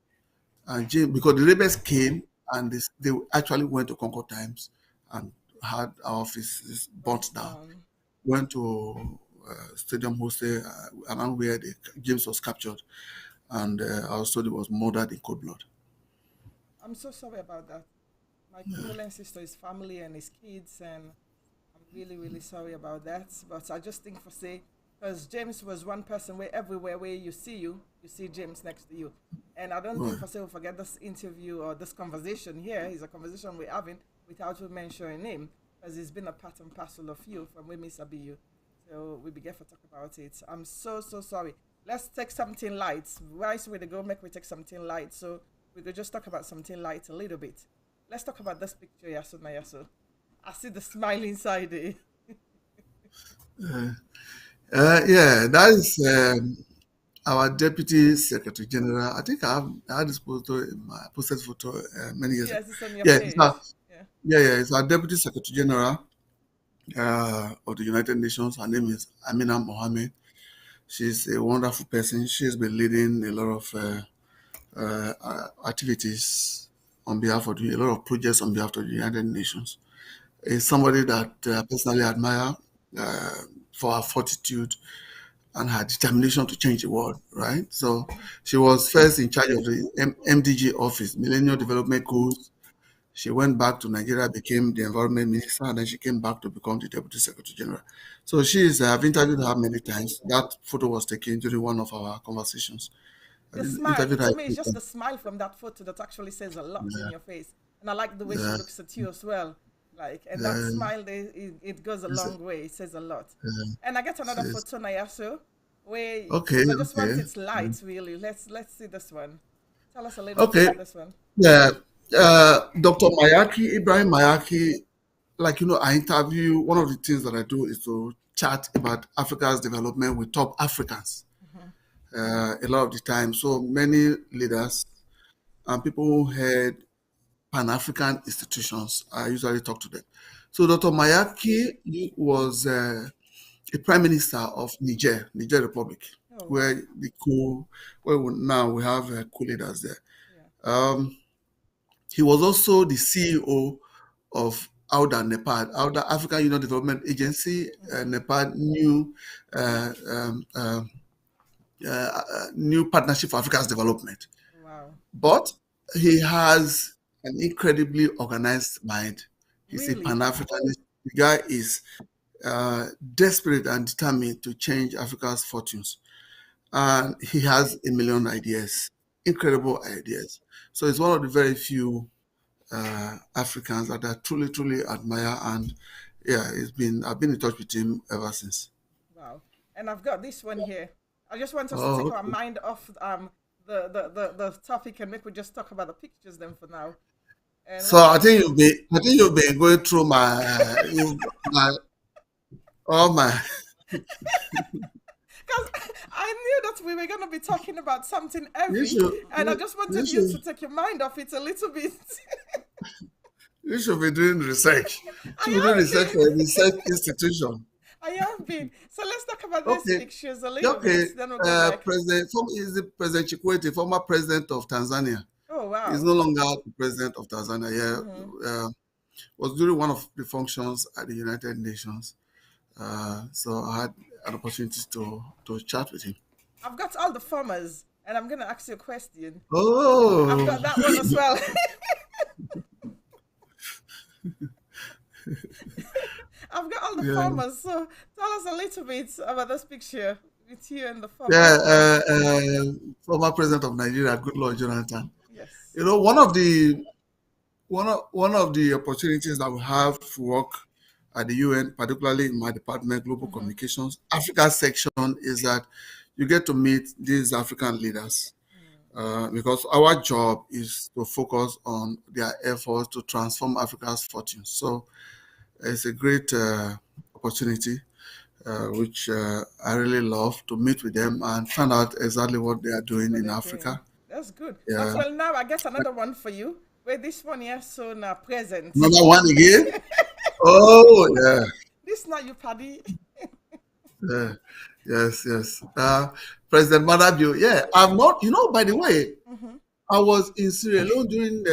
And James, because the rebels came and they actually went to Concord Times and had our offices burnt Burnt down. down. Went to Stadium Hostel, around where James was captured, and our study was murdered in cold blood. I'm so sorry about that. My condolences to his family and his kids, and I'm really, really sorry about that. But I just think for say, because James was one person where everywhere where you see James next to you. And I don't think Right. for say we'll forget this interview or this conversation here is a conversation we're having without we mentioning him, because he's been a part and parcel of you from when we sabi you. So we began to talk about it. I'm so, so sorry. let's take something light. Right way to go, make we take something light. So we could just talk about something light a little bit. Let's talk about this picture, Yaso Yaso. I see the smile inside it. Yeah, that is our Deputy Secretary General. I think I had this photo in my posted photo many years ago. Yes, it's on your Yeah, it's our, page. Yeah. yeah, it's our Deputy Secretary General of the United Nations. Her name is Amina Mohammed. She's a wonderful person. She's been leading a lot of activities on behalf of a lot of projects on behalf of the United Nations. Is somebody that I personally admire uh, for her fortitude and her determination to change the world, right? So Mm-hmm. she was first in charge of the MDG office, Millennium Development Goals. She went back to Nigeria, became the environment minister, and then she came back to become the deputy secretary general. So I've interviewed her many times. That photo was taken during one of our conversations. I've The smile, interviewed her. to me, it's just the smile from that photo that actually says a lot in Yeah, your face. And I like the way she yeah, looks at you as well. Like, and that yeah. smile, it goes a It's- long way. It says a lot. yeah. And I get another It's- photo, Nayaso, where Okay, I just want okay, its light, really. Let's see this one. Tell us a little bit okay. about this one. Yeah, Dr. Mayaki, Ibrahim Mayaki, like, I interview, one of the things that I do is to chat about Africa's development with top Africans Mm-hmm. a lot of the time. So many leaders and people who head Pan African institutions, I usually talk to them. So Dr. Mayaki was a prime minister of Niger Republic, Oh, where wow. now we have co-leaders there. Yeah. Um, he was also the CEO of AUDA Nepal, AUDA African Union Development Agency, Mm-hmm. Nepal uh, um, uh, new partnership for Africa's development. Wow. But he has an incredibly organized mind. He's a Really? Pan Africanist. The guy is desperate and determined to change Africa's fortunes. And he has a million ideas, Wow. incredible ideas. So it's one of the very few Africans that I truly, truly admire. And yeah, I've been in touch with him ever since. Wow. And I've got this one here. I just want us to Oh, take our okay. mind off the topic and make we just talk about the pictures then for now. And So let's see. I think you've been going through my all my. Because I knew that we were going to be talking about something You heavy, should and I just you wanted you should to take your mind off it a little bit. you should be doing research. You I should be doing have research been. for a research institution. I have been. So let's talk about these Okay, pictures a yeah, little okay. bit. Then we'll go back. Is the President Chikwete, former president of Tanzania. Oh, He's wow. no longer the president of Tanzania. Hmm. Yeah, was during one of the functions at the United Nations. So I had an opportunity to chat with him. I've got all the formers, and I'm going to ask you a question. I've Oh, got that one as well. I've got all the yeah, farmers, so tell us a little bit about this picture with you and the yeah. farmers there. Former president of Nigeria, good Lord Jonathan. Yes. You know, one of the opportunities that we have to work at the UN, particularly in my department, Global Mm-hmm. Communications, Africa section, is that you get to meet these African leaders because our job is to focus on their efforts to transform Africa's fortunes. So it's a great opportunity, which I really love to meet with them and find out exactly what they are doing What in they're doing. Africa. That's good. As Yeah. well, now I get another one for you. Where this one here, so now present. Another one again. Oh, yeah. This now you paddy. Yeah. Yes, yes. President Madabio, yeah, I'm not, by the way, Mm-hmm. I was in Sierra Leone in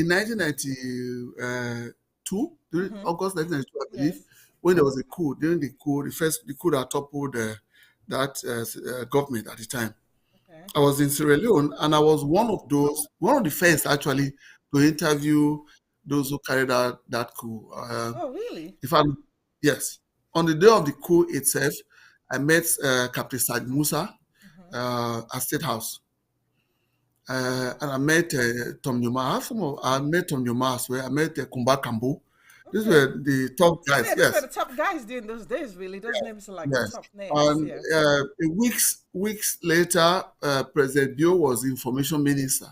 1992, during Mm-hmm. August 1992, I believe, Yes. when there was a coup, during the coup that toppled that government at the time. Okay. I was in Sierra Leone, and I was one of the first actually to interview those who carried out that coup. Oh, really? In fact, yes, on the day of the coup itself, I met Captain Saad Musa Mm-hmm. at State House. And I met Tom Nyuma. I met Tom Nyuma as well. I met Kumba Kambu. These Okay. were the top So guys. yeah, those were Yes, the top guys during those days. Really, those names are like the yes. top names. And Yeah. weeks later, President Bio was information minister,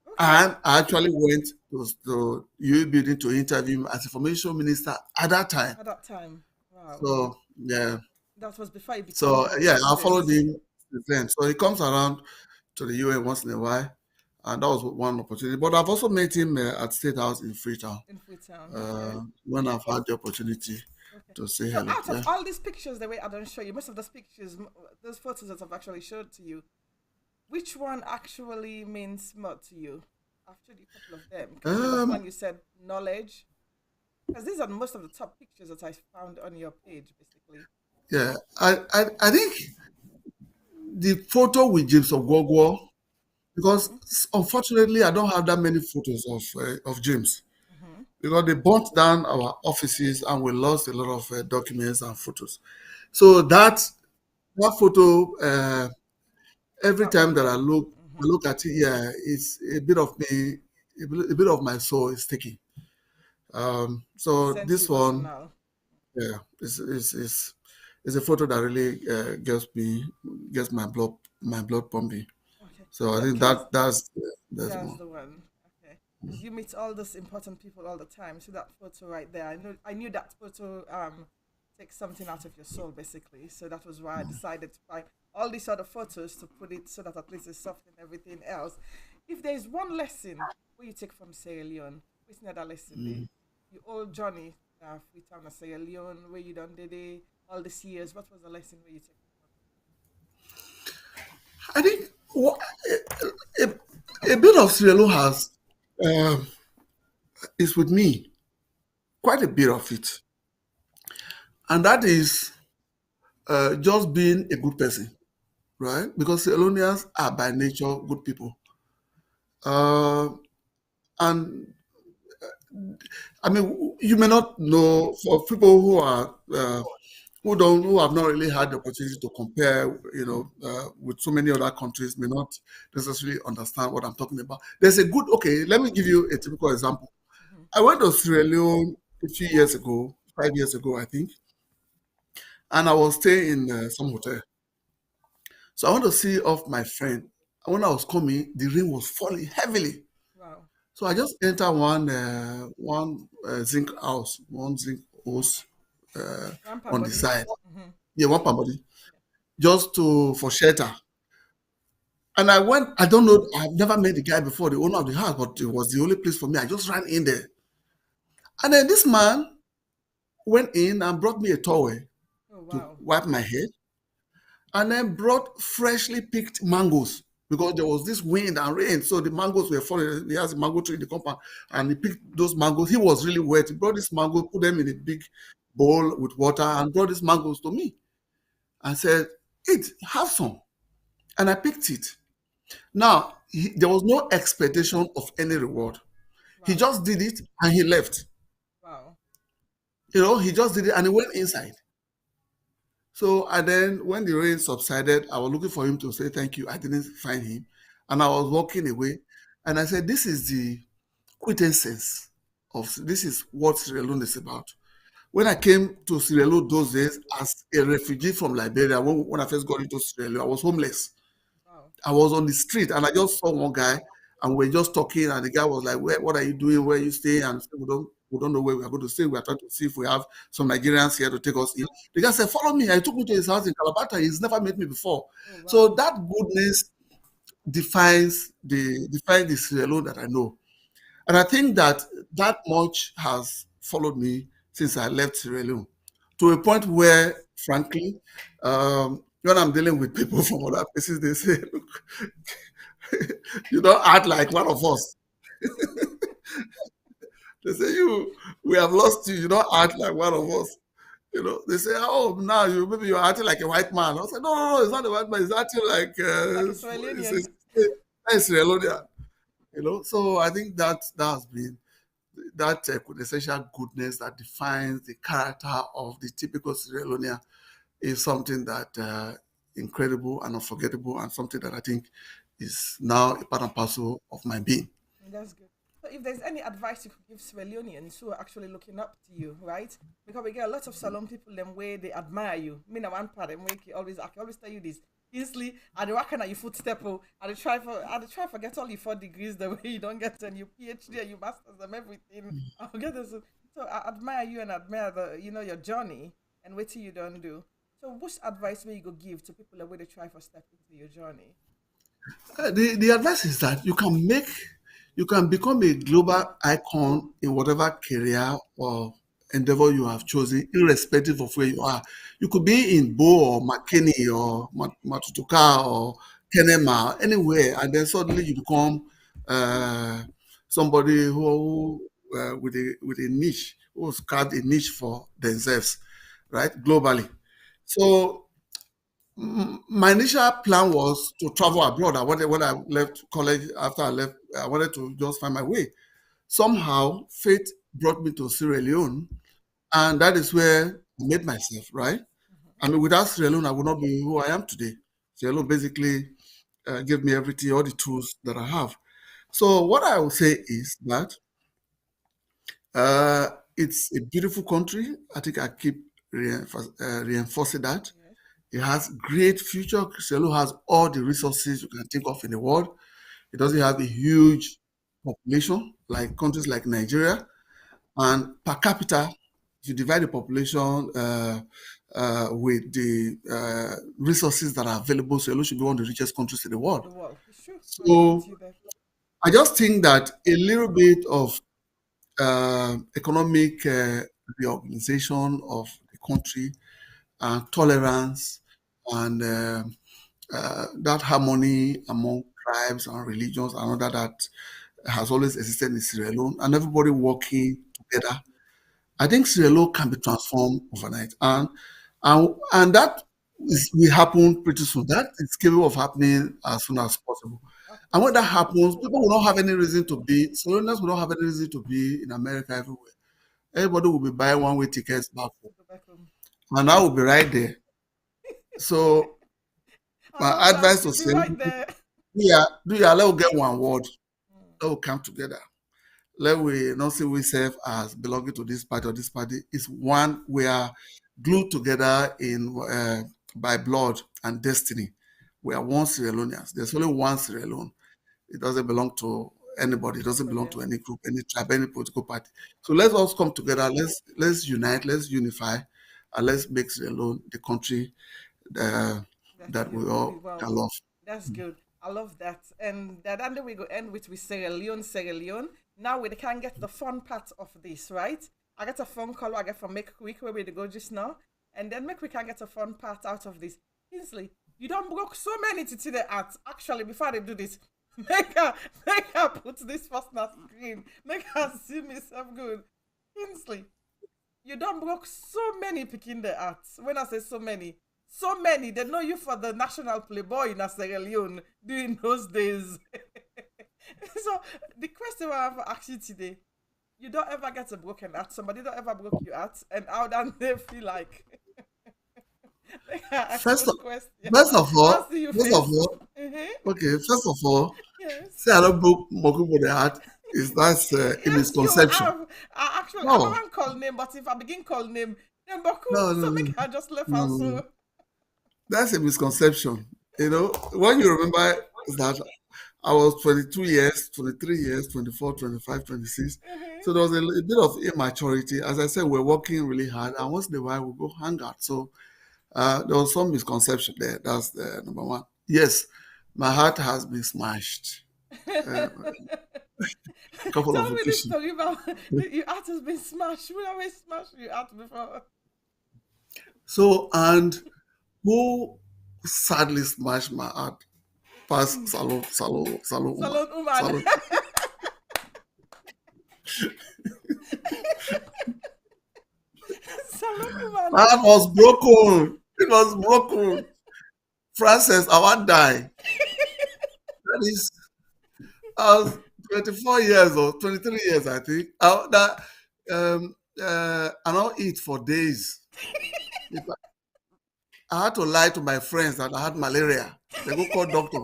Okay. and I actually went to UAE building to interview him as information minister at that time. At that time. Wow. So yeah, That was before he became so more yeah, I followed president. him since then. So he comes around to the UN once in a while, and that was one opportunity. But I've also met him at State House in Freetown In Freetown. Okay. when I've had the opportunity Okay. to say So hello. out of Yeah. all these pictures, the way I don't show you, most of those pictures, those photos that I've actually showed to you, which one actually means more to you? I've showed you a couple of them. Because the first Um, one you said knowledge. Because these are most of the top pictures that I found on your page, basically. yeah, I think the photo with James Ogwogwo, because Mm-hmm. unfortunately I don't have that many photos of James, Mm-hmm. because they burnt down our offices and we lost a lot of documents and photos. So that photo, every That time one that there. I Mm-hmm. look at it, yeah, it's a bit of me, a bit of my soul is taken. So Sends you this one, emotional. yeah, is a photo that really gets my blood pumping. Okay. So I So think can you that's the That's one. the one. Okay. Because you meet all those important people all the time. So that photo right there, I knew that photo takes something out of your soul basically. So that was why I decided to find all these other photos to put it so that at least it's soft and everything else. If there is one lesson where you take from Sierra Leone, what's another lesson there? Mm. You old Johnny, Freetown of Sierra Leone, where you done did it all these years. What was the lesson where you take I think a bit of Sierra Leone has um, is with me, quite a bit of it, and that is just being a good person, right? Because Sierra Leoneans are by nature good people, uh, and I mean, you may not know, for people who are who have not really had the opportunity to compare, with so many other countries, may not necessarily understand what I'm talking about. There's a good, okay, let me give you a typical example. from? I went to Sierra Leone a few years ago, 5 years ago, I think, and I was staying in some hotel. So I want to see off my friend. And when I was coming, the rain was falling heavily. Wow. So I just entered one zinc house, one zinc house Grandpa on the body. side. Mm-hmm. Yeah, one somebody just to for shelter. And I went. I don't know. I've never met the guy before, the owner of the house, but it was the only place for me. I just ran in there, and then this man went in and brought me a towel Oh to wow. wipe my head, and then brought freshly picked mangoes because there was this wind and rain, so the mangoes were falling. He has a mango tree in the compound, and he picked those mangoes. He was really wet. He brought these mangoes, put them in a big bowl with water, and brought these mangoes to me and said, "Eat, have some." And I picked it. Now, there was no expectation of any reward. He Wow. just did it and he left. Wow. He just did it and he went inside. So, and then when the rain subsided, I was looking for him to say thank you. I didn't find him. And I was walking away. And I said, this is the quintessence this is what Sierra Leone is about. When I came to Sierra Leone those days as a refugee from Liberia, when I first got into Sierra Leone, I was homeless. Wow. I was on the street and I just saw one guy and we are just talking and the guy was like, what are you doing? Where are you staying? And I said, we don't know where we are going to stay. We are trying to see if we have some Nigerians here to take us in. The guy said, follow me. I took me to his house in Calabash. He's never met me before. Oh So wow. that goodness defines the Sierra Leone that I know. And I think that that much has followed me since I left Sierra Leone to a point where, frankly, when I'm dealing with people from other places, they say, look, you don't act like one of us. They say, we have lost you. You don't act like one of us. They say, oh, now maybe you're acting like a white man. I was like, no, no, no, it's not a white man. It's acting like, Like a it's, Sierra. it's, it's Sierra Leone. So I think that has been that quintessential goodness that defines the character of the typical Sierra Leonean is something that incredible and unforgettable and something that I think is now a part and parcel of my being. That's good. So if there's any advice you could give Sierra Leoneans who are actually looking up to you, right? Because we get a lot of Salon people them where they admire you. Me na one part them where I can always tell you this. Easily, I dey working at your footstep. Oh, I dey try for get all your 4 degrees the way you don't get and your PhD and your masters and everything. I'll get this. So I admire you and admire the your journey and what you don't do. So what's advice will you go give to people that way they try for step into your journey? The advice is that you can become a global icon in whatever career or endeavor you have chosen, irrespective of where you are. You could be in Bo or McKinney or Matutuka or Kenema, anywhere, and then suddenly you become somebody who with a niche, who's carved a niche for themselves, right? Globally. So my initial plan was to travel abroad. I wanted when I left college after I left, I wanted to just find my way. Somehow, fate brought me to Sierra Leone, and that is where I made myself. Right? I mean, without Sierra Leone, I would not be who I am today. Sierra Leone basically gave me everything, all the tools that I have. So, what I would say is that it's a beautiful country. I think I keep reinforcing that. Yes. It has great future. Sierra has all the resources you can think of in the world. It doesn't have a huge population like countries like Nigeria. And per capita, if you divide the population with the resources that are available, Sierra should be one of the richest countries in the In world. the world. It's true. I agree with So you there. I just think that a little bit of economic reorganization of the country and tolerance and that harmony among tribes and religions and all that has always existed in Sierra Leone and everybody working together. I think Sierra Leone can be transformed overnight, and that will happen pretty soon. That is capable of happening as soon as possible. Of And when course. that happens, people will not have any reason to be. Sierra Leoneans will not have any reason to be in America everywhere. Everybody will be buying one-way tickets back home, To go back home. and I will be right there. So I love my that. advice to You'll be Sierra right Leone, there. let's get one word. Mm. Let's come together. Let we not see we serve as belonging to this party or this party. It's one we are glued together in by blood and destiny. We are one Sierra Leoneans. There's only one Sierra Leone. It doesn't belong to anybody. It doesn't Anybody belong to else? any group, any tribe, any political party. So let's all come together. Let's unite. Let's unify, and let's make Sierra Leone the country uh, That that we you all well, can love. that's good. I love that. And that and then we go end with Sierra Leone, Sierra Leone. Now we can get the fun part of this, right? I get a phone call I get from Make Quick where we go just now. And then Make we can get a fun part out of this. Kingsley, you don't broke so many to see the art. Actually, before they do this, make her put this first on screen. Make her see myself good. Kingsley, you don't broke so many picking the arts. When I say so many, they know you for the national playboy in Sierra Leone during those days. So the question I have for ask you today, you don't ever get a broken heart. Somebody don't ever broke your heart, and how do they feel like? They can ask First this of, question. first of I all, see your first of face. all, Mm-hmm. okay. First of all, Yes. say I don't broke Moku for the heart is that's a Yes, you misconception. have. Actually, I'm No, not call name, but if I begin call name, then Boku, no, no, so no, make her just left no, out. no, no. So That's a misconception. You know, what you remember is that I was 22 years, 23 years, 24, 25, 26. mhm. So there was a bit of immaturity. As I said, we're working really hard, and once in a while we go hang out. So there was some misconception there. That's the number one. Yes, my heart has been smashed uh, a couple of Tell me this occasions. story about your heart has been smashed. We always smash your heart before. So, and who sadly smashed my heart past Salon Uma. Salon woman. Salon. Salon woman. My heart was broken. It was broken. Frances, I want die. That is, I was 24 years or 23 years, I think. I don't eat for days. I had to lie to my friends that I had malaria. They go call doctor.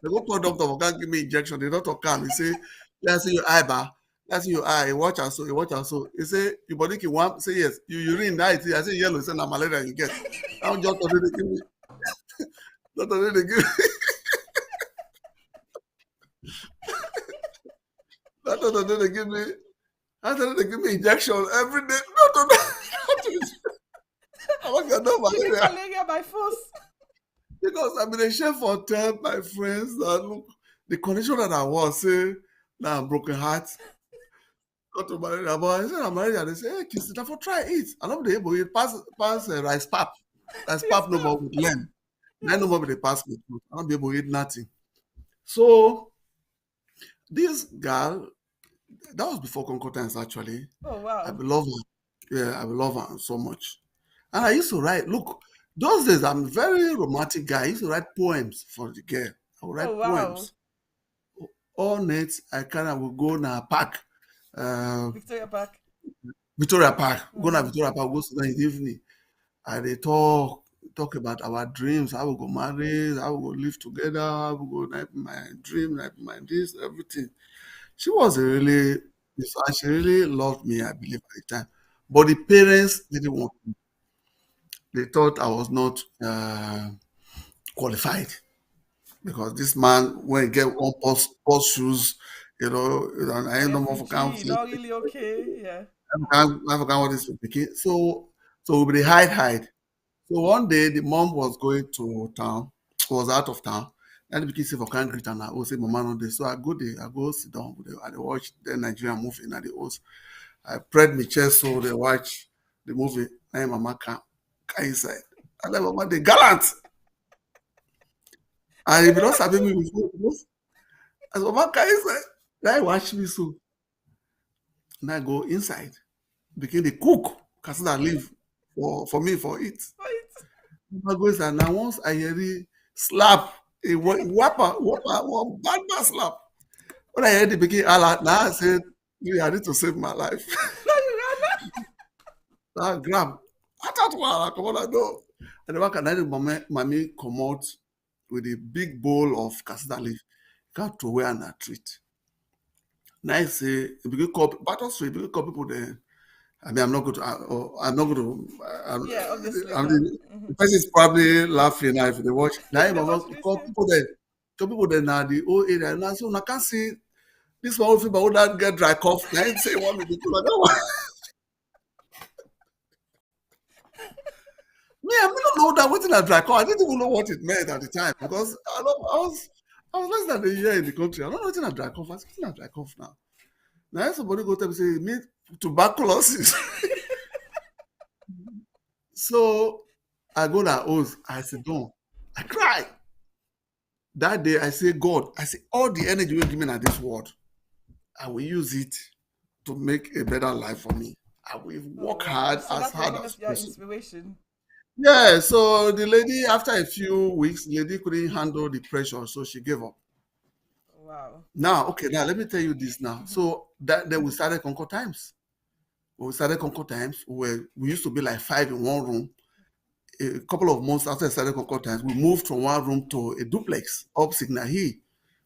They go call doctor. Can't give me injection. The doctor come. He say, "Let's see your eye, ba." That's you. I watch also. You watch also. He say your body can one. Say yes. You urine night. I say yellow. Say na malaria you get. Now just already give me. Just already give. That already give me. That already give me injection every day. No, no, no. I want to know You need malaria malaria by force. because I been a chef for tell my friends that look the condition that I was say now I'm broken heart. Got to malaria, but I said I'm malaria. They say, hey, kiss it. I for try it. I not be able to pass rice pap. Rice Yes, pap no pap. more with learn. Then no Yes. more they pass me through. I not be able to eat nothing. So this girl, that was before concordance actually. Oh I wow. will love her. Yeah, I will love her so much. And I used to write, look, those days I'm a very romantic guy. I used to write poems for the girl. I would Oh write wow. poems. All nights I kind of would go in a park, uh, Victoria Park. Victoria Park. Go na Mm. Victoria Park, go sit down in the evening. And they talk about our dreams, how we go marry, how we go live together, how we go like my dream, like my this, everything. She was a really, she really loved me, I believe, at the time. But the parents didn't want me. They thought I was not qualified because this man, when he get one post shoes, and I ain't no more for Refugee, council. not really okay. Yeah. I forgot what this was speaking. So we hide. So one day the mom was going to town, was out of town. And the pikin say for can't greet and I will say mama no dey. So I go there, I go sit down with them, I dey watch the Nigerian movie and the host. I spread my chest so they watch the movie. And mama can inside. And then mama they gallant. And if you don't sabi me before, as mama can inside. Then I watch me so. And I go inside, begin the cook, cause I leave for me for it. Right. I go inside. Now once I hear the slap, a whopper, one bad slap. When I heard the begin Allah, now I said, you I need to save my life. No, you ran. Now I grab. I thought, well, come on, I know. And the one can the mommy come out with a big bowl of castor leaf. Got to wear and treat. Now I say, it begin call, battle sweet, begin call people there. I mean, I'm not going to. I'm not going to. Yeah, obviously I'm not. the person is probably laughing now if they watch. Now, They're mama watching this call here. people there. Call people there now. The whole area. Now, so I can't see this one. If I that get dry cough, now I say one minute. Like that one. Me, I don't know that waiting a dry cough. I didn't even know what it meant at the time because I was less than a year in the country. I don't know what's a dry cough. I was waiting a dry cough now. Now somebody go tell me say me tuberculosis. So I go that oath. I sit down. I cry. That day I say, God, I say all the energy you give me at this world, I will use it to make a better life for me. I will Oh work wow. So as that was hard one as of your possible. inspiration. Yeah, so the lady, after a few weeks, the lady couldn't handle the pressure, so she gave up. Wow. Now, okay, now let me tell you this now. Hmm. So that then we started Concord Times. When we started Concord Times, we used to be like five in one room. A couple of months after I started Concord Times, we moved from one room to a duplex up Signal Hill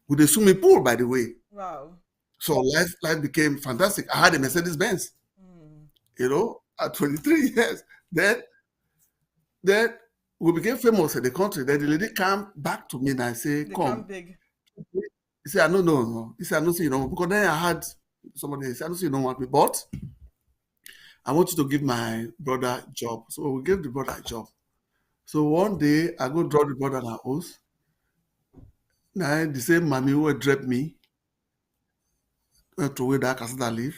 with a swimming pool, by the way. Wow. So life became fantastic. I had a Mercedes Benz, Mm. at 23 years. Then we became famous in the country. Then the lady came back to me and I say, They come come. big. He said, no, no, no. He said, I don't see you know, because then I had somebody say, I don't see you don't want me, but I want you to give my brother a job. So we gave the brother a job. So one day I go draw the brother in our house. Now the same mommy who had draped me went to where that Cassandra live.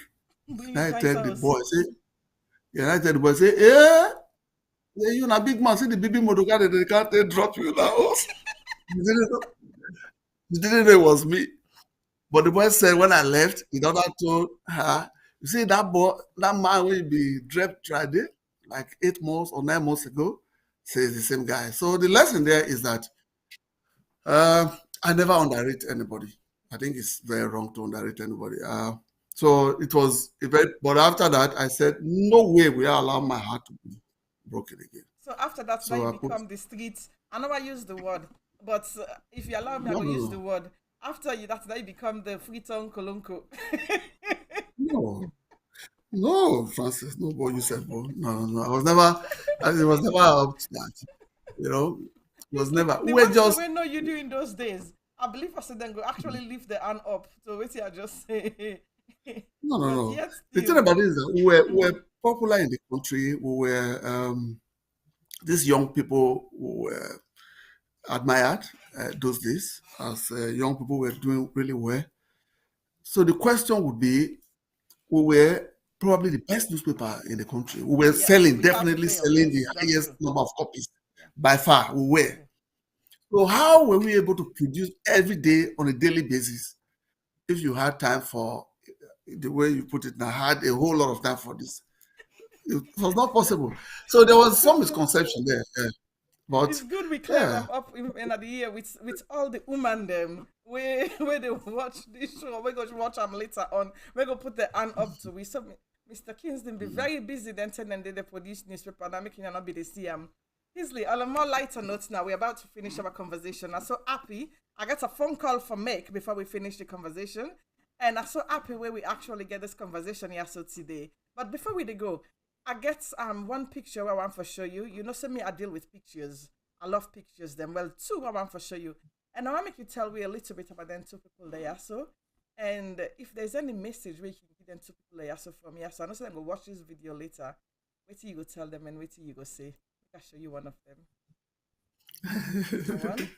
Bring Now it I to his tell the house. boy, say, yeah, I tell the boy, say, eh, yeah, you na big man, see the baby motor they can't take drop you in our house. He didn't know, he didn't know it was me. But the boy said when I left, the daughter told her, you see that boy, that man will be draped right there, like 8 months or 9 months ago, says the same guy. So the lesson there is that I never underrate anybody. I think it's very wrong to underrate anybody. So it was a very, but after that, I said, no way will I allow my heart to be broken again. So after that, now So you I put, become the street. I never use the word, but if you allow me, I no, go no, use no. the word. After you, that's now you become the Freetown Kolonko. No, no, Francis, no, boy, you said, boy. No, no, no. It was never up to that. You know, it was Kingsley, never. the We're ones we just, will know you do in those days, I believe I said then go actually lift the hand up. So wait till I just say. no, no, But no. yet The thing still. about it is that we're popular in the country. We were, these young people were admired those days as young people were doing really well. So the question would be, we were probably the best newspaper in the country. We were Yes, selling, without definitely fail. selling the Yes, that's highest true. number of copies Yeah, by far. We were. yeah. So how were we able to produce every day on a daily basis if you had time for the way you put it now, had a whole lot of time for this? It was not possible. So there was some misconception there. Yeah. But It's good we clear yeah, them up in end of the year with all the women them where they watch this show. We go watch them later on. We go put the hand up to we. So Mr. Kingston be very busy then tell them they produce newspaper and I'm making you not be the CM. Kingsley, on a more lighter note now, we're about to finish our conversation. I'm so happy. I got a phone call from Meg before we finish the conversation. And I'm so happy where we actually get this conversation here so today. But before we go, I get one picture I want to show you. You know, send me I deal with pictures. I love pictures them. Well, two I want to show you. And I want to make you tell me a little bit about them two people there. So, and if there's any message where you can give them two people there so from here. So I know I'm going to watch this video later. Wait till you go tell them and wait till you go say. I can show you one of them. This na one.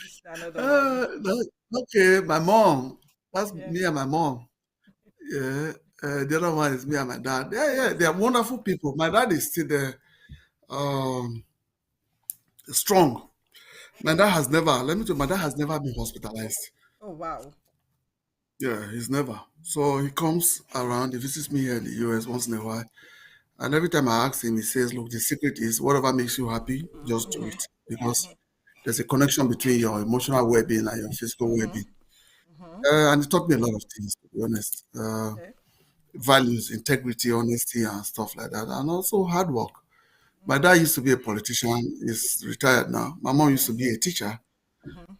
This na another one. okay, my mom. That's Yeah. me and my mom. Yeah. The other one is me and my dad. Yeah, yeah, Yes. they're wonderful people. My dad is still there, um, strong. My dad has never, let me tell you, my dad has never been hospitalized. Oh wow. Yeah, he's never. So he comes around, he visits me here in the US once in a while. And every time I ask him, he says, look, the secret is whatever makes you happy, just do Mhm. it. Because Mhm. there's a connection between your emotional well being and your physical well Mhm. being. Mhm. And he taught me a lot of things, to be honest. Okay. Values, integrity, honesty, and stuff like that. And also hard work. My dad Okay. used to be a politician. He's retired now. My mom used to Okay. be a teacher. Mhm.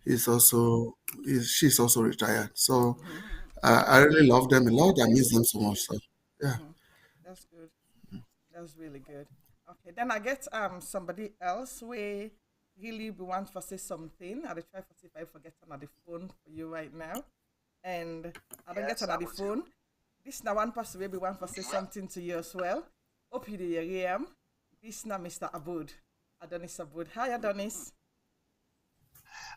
She's also retired. So Mhm. I really love them a lot. I miss them so much. So yeah. Mhm. That's good. That's really good. Okay, then I get somebody else we really be want to say something. I will try to see if I forget another phone for you right now. And I don't get Yes, I'm another with you. phone. This now one person will be want to say Yeah. something to you as well. Hope you hear him. This now Mr. Abud. Adonis Abud. Hi Adonis.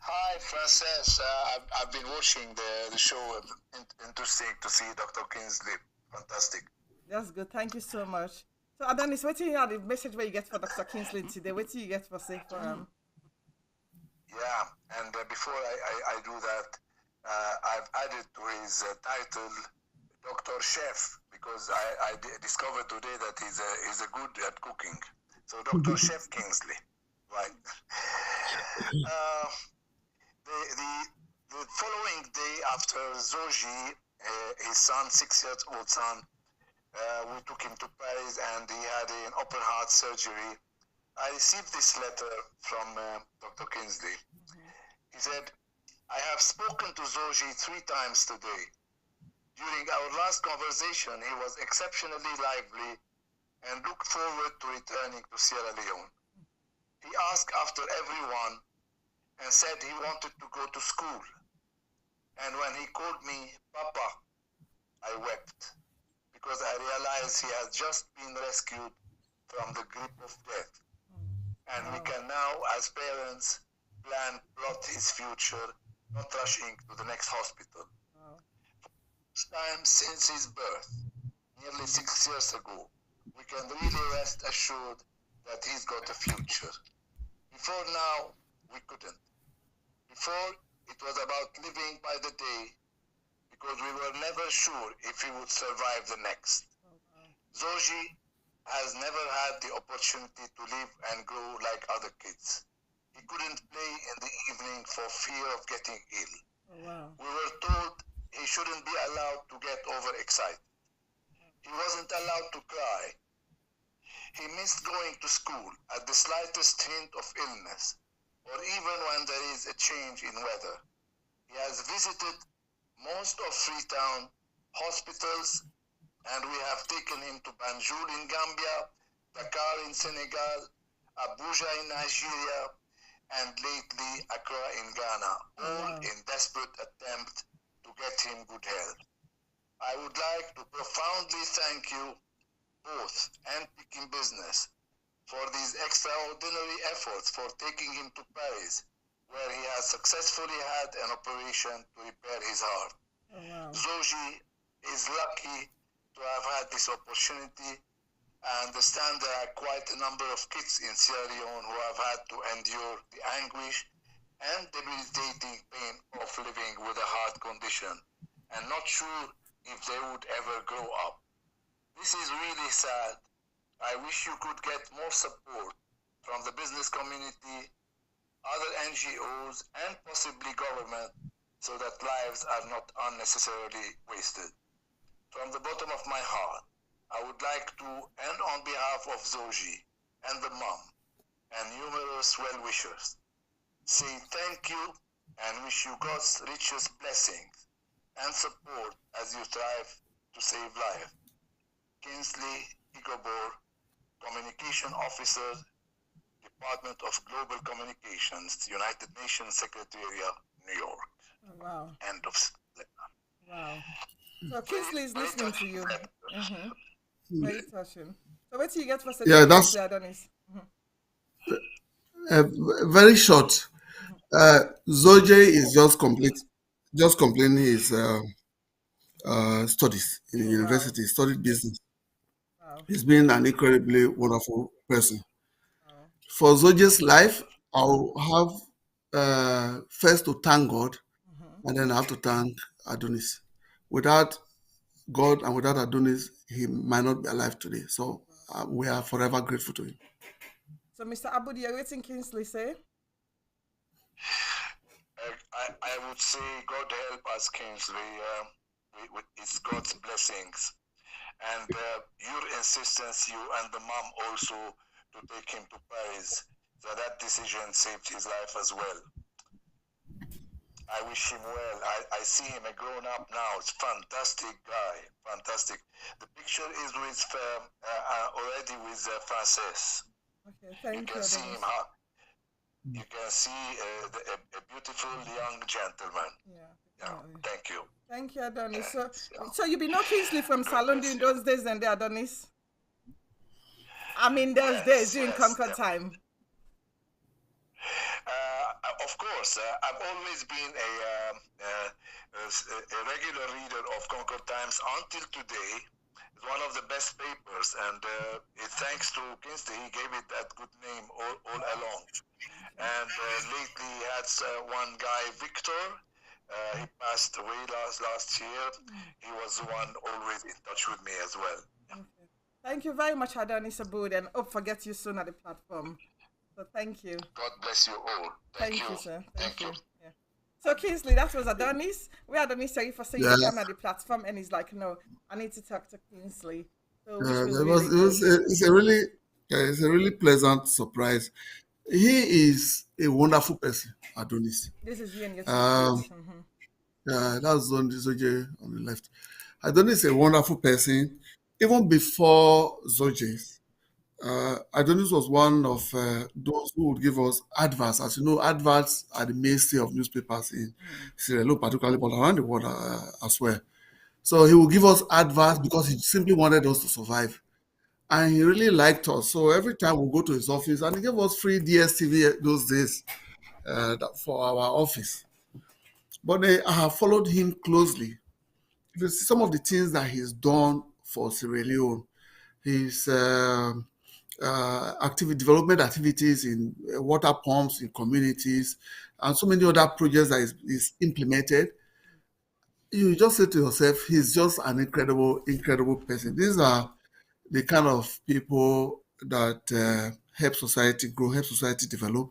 Hi, Frances. I've been watching the show. Interesting to see Dr. Kingsley. Fantastic. That's good. Thank you so much. So Adonis, what do you the message where you get for Dr. Kingsley today? What do you get for say for Yeah, and before I do that, I've added to his title Dr. Chef because I discovered today that he's a good at cooking. So Dr. Chef Kingsley, right? uh, the following day after Zoji, his son, 6 years old son, we took him to Paris and he had an open heart surgery. I received this letter from Dr. Kingsley. He said, I have spoken to Zoji 3 times today. During our last conversation, he was exceptionally lively and looked forward to returning to Sierra Leone. He asked after everyone and said he wanted to go to school. And when he called me Papa, I wept because I realized he has just been rescued from the grip of death. And we Wow. can now, as parents, plot his future, not rushing to the next hospital. Wow. First time since his birth, nearly 6 years ago, we can really rest assured that he's got a future. Before now, we couldn't. Before, it was about living by the day because we were never sure if he would survive the next. Oh, wow. Zoji has never had the opportunity to live and grow like other kids. He couldn't play in the evening for fear of getting ill. Oh, wow. We were told he shouldn't be allowed to get overexcited. He wasn't allowed to cry. He missed going to school at the slightest hint of illness, or even when there is a change in weather. He has visited most of Freetown hospitals and we have taken him to Banjul in Gambia, Dakar in Senegal, Abuja in Nigeria, and lately Accra in Ghana, all in desperate attempt to get him good health. I would like to profoundly thank you both and Picking Business for these extraordinary efforts for taking him to Paris, where he has successfully had an operation to repair his heart. Zoji is lucky to have had this opportunity. I understand there are quite a number of kids in Sierra Leone who have had to endure the anguish and debilitating pain of living with a heart condition and not sure if they would ever grow up. This is really sad. I wish you could get more support from the business community, other NGOs, and possibly government so that lives are not unnecessarily wasted. From the bottom of my heart, I would like to, and on behalf of Zoji and the mom and numerous well-wishers, say thank you and wish you God's richest blessings and support as you strive to save life. Kingsley Igobor, Communication Officer, Department of Global Communications, United Nations Secretariat, New York. Wow. End of letter. Wow. So Kingsley is listening to you. Very touching. So what do you get for saying that's Adonis? uh, very short. Zoje is just completing his studies in the university, studied business. Wow. He's been an incredibly wonderful person. Wow. For Zoje's life, I'll have first to thank God, and then I have to thank Adonis. Without God and without Adonis, he might not be alive today. So we are forever grateful to him. So Mr. Abudi, are you waiting Kingsley say? I would say God help us, Kingsley. It's God's blessings. And your insistence, you and the mom also, to take him to Paris. So that decision saved his life as well. I wish him well. I see him a grown up now. It's fantastic guy. Fantastic. The picture is with already with Frances. Okay, thank you. You can see him. You can see a beautiful young gentleman. Yeah. Thank you. Thank you, Adonis. So you be not Kingsley from Salon during those days and the Adonis? I mean, those days during Concord time. Of course, I've always been a regular reader of Concord Times until today. It's one of the best papers, and thanks to Kingsley, he gave it that good name all along. And lately, he had one guy, Victor. He passed away last year. He was the one always in touch with me as well. Okay. Thank you very much, Adonis Aboud, and hope to get you soon at the platform. So thank you. God bless you all. Thank you, sir. Thank you. Yeah. So Kingsley, that was Adonis. We Adonis sorry for saying you come at the platform, and he's like, no, I need to talk to Kingsley. So it's a really pleasant surprise. He is a wonderful person, Adonis. This is you and your that's Zoje on the left. Adonis is a wonderful person. Even before Zoje, Adonis was one of those who would give us adverts. As you know, adverts are the mainstay of newspapers in Sierra Leone, particularly, but around the world as well. So he would give us adverts because he simply wanted us to survive. And he really liked us. So every time we go to his office, and he gave us free DSTV those days for our office. But I have followed him closely. If you see some of the things that he's done for Sierra Leone, his development activities in water pumps in communities, and so many other projects that is implemented, you just say to yourself, he's just an incredible person. These are the kind of people that help society grow, help society develop,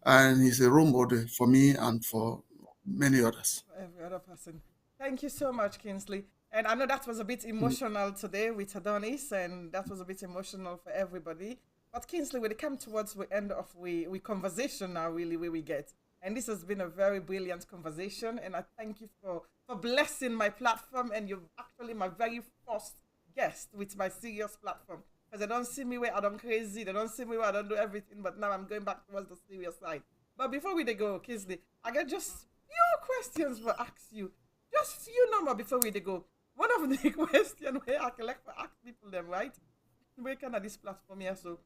and he's a role model for me and for many others. For every other person. Thank you so much, Kingsley. And I know that was a bit emotional today with Adonis, and that was a bit emotional for everybody. But Kingsley, when it comes towards the end of we conversation now, really, where we get. And this has been a very brilliant conversation, and I thank you for blessing my platform, and you're actually my very first guest with my serious platform. Because they don't see me where I don't crazy, they don't see me where I don't do everything, but now I'm going back towards the serious side. But before we dey go, Kingsley, I got just few questions for ask you. Just few number before we dey go. One of the question where I collect for ask people them, right? Where can I this platform here? So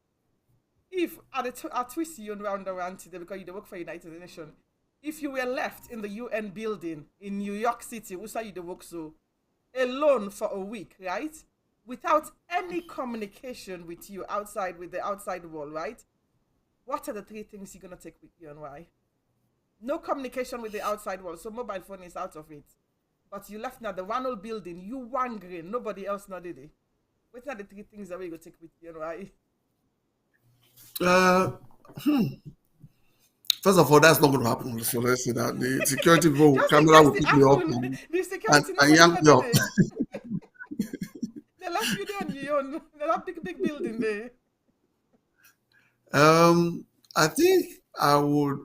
if I twist you round around today because you work for United Nations, if you were left in the UN building in New York City, who say you dey work so alone for a week, right? Without any communication with you outside with the outside world, right? What are the three things you're gonna take with you and why? No communication with the outside world, so mobile phone is out of it. But you left now the one old building, you one green, nobody else not did it. What are the three things that we go take with you and why? Uh, First of all, that's not going to happen. So let's say that the security people, Just in camera case will the pick you up happen, the and, security and nobody yank not you did up. it. They left you there on your own. They have big building there. I think I would.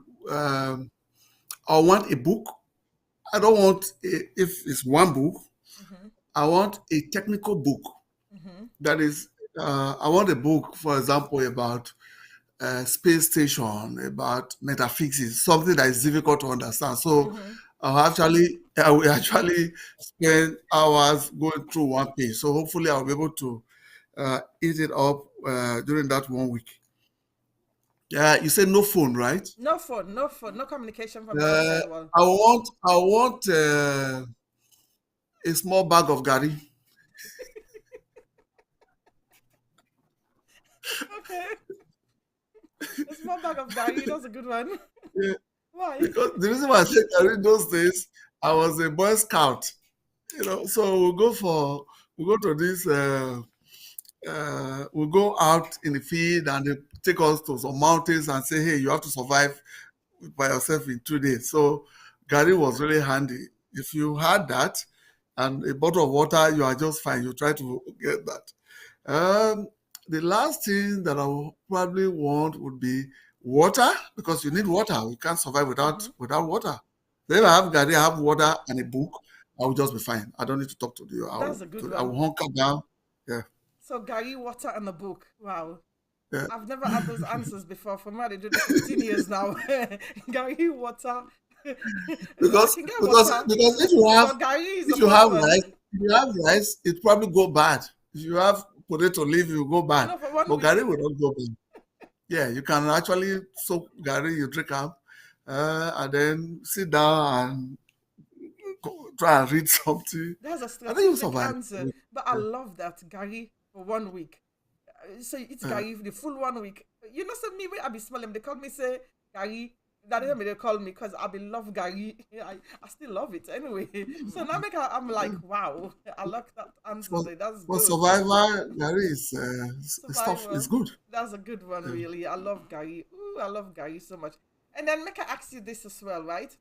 I want a book. I don't want if it's one book. Mm-hmm. I want a technical book. Mm-hmm. That is, I want a book, for example, about space station, about metaphysics, something that is difficult to understand. So Mm-hmm. I will actually spend hours going through one page. So hopefully I'll be able to eat it up during that 1 week. Yeah, you said no phone, right? No phone, no phone, no communication from the Uh, outside world. I want a small bag of gari Okay. A small bag of Gary, that's a good one. yeah, Why? because the reason why I said gari those days, I was a Boy Scout, So we go to this. We go out in the field and they take us to some mountains and say, hey, you have to survive by yourself in 2 days. So Gary was really handy. If you had that and a bottle of water, you are just fine. You try to get that. Um, the last thing that I would probably want would be water because you need water. You can't survive Mm-hmm. without water. Then I have Gary, I have water and a book. I will just be fine. I don't need to talk to you. That's a good I one. will hunker down. Yeah, So Gary, water, and a book. Wow. yeah. I've never had those answers before. For me, I do this 15 years now. Gary, water. I Because can get because water, because but Gary is the if you first have one. rice, it probably go bad. If you have potato leaf, it will go You bad. know, for one But week. Gary will not go bad. Yeah, you can actually soak Gary, you drink up, and then sit down and try and read something. That's a I think you strategic survive. answer. But I love that. Gary for one week. So it's Uh, Gary for the full 1 week. You know, so me, when I be small, them, they call me, say, Gary. That is me they call me because I be love Gary. I still love it anyway. So now I'm like, wow, I like that answer for, there. That's for good. survivor, Gary is tough. It's Survival. good. That's a good one, Yeah. really. I love Gary. Ooh, I love Gary so much. And then make I ask you this as well, right?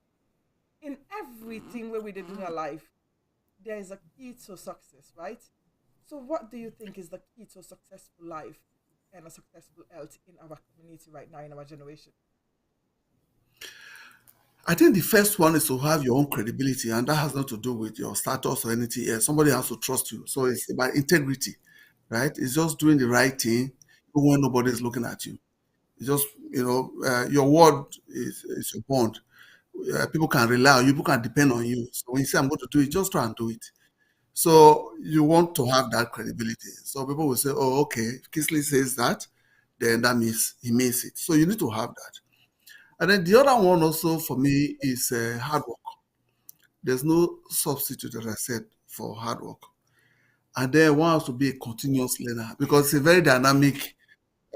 In everything where we do in our life, there is a key to success, right? So what do you think is the key to a successful life and a successful health in our community right now, in our generation? I think the first one is to have your own credibility, and that has not to do with your status or anything else. Somebody has to trust you. So it's about integrity, right? It's just doing the right thing even when nobody is looking at you. It's just, your word is your bond. People can rely on you, people can depend on you. So when you say, I'm going to do it, just try and do it. So you want to have that credibility. So people will say, oh, okay, if Kingsley says that, then that means he means it. So you need to have that. And then the other one also for me is hard work. There's no substitute, as I said, for hard work. And then one has to be a continuous learner because it's a very dynamic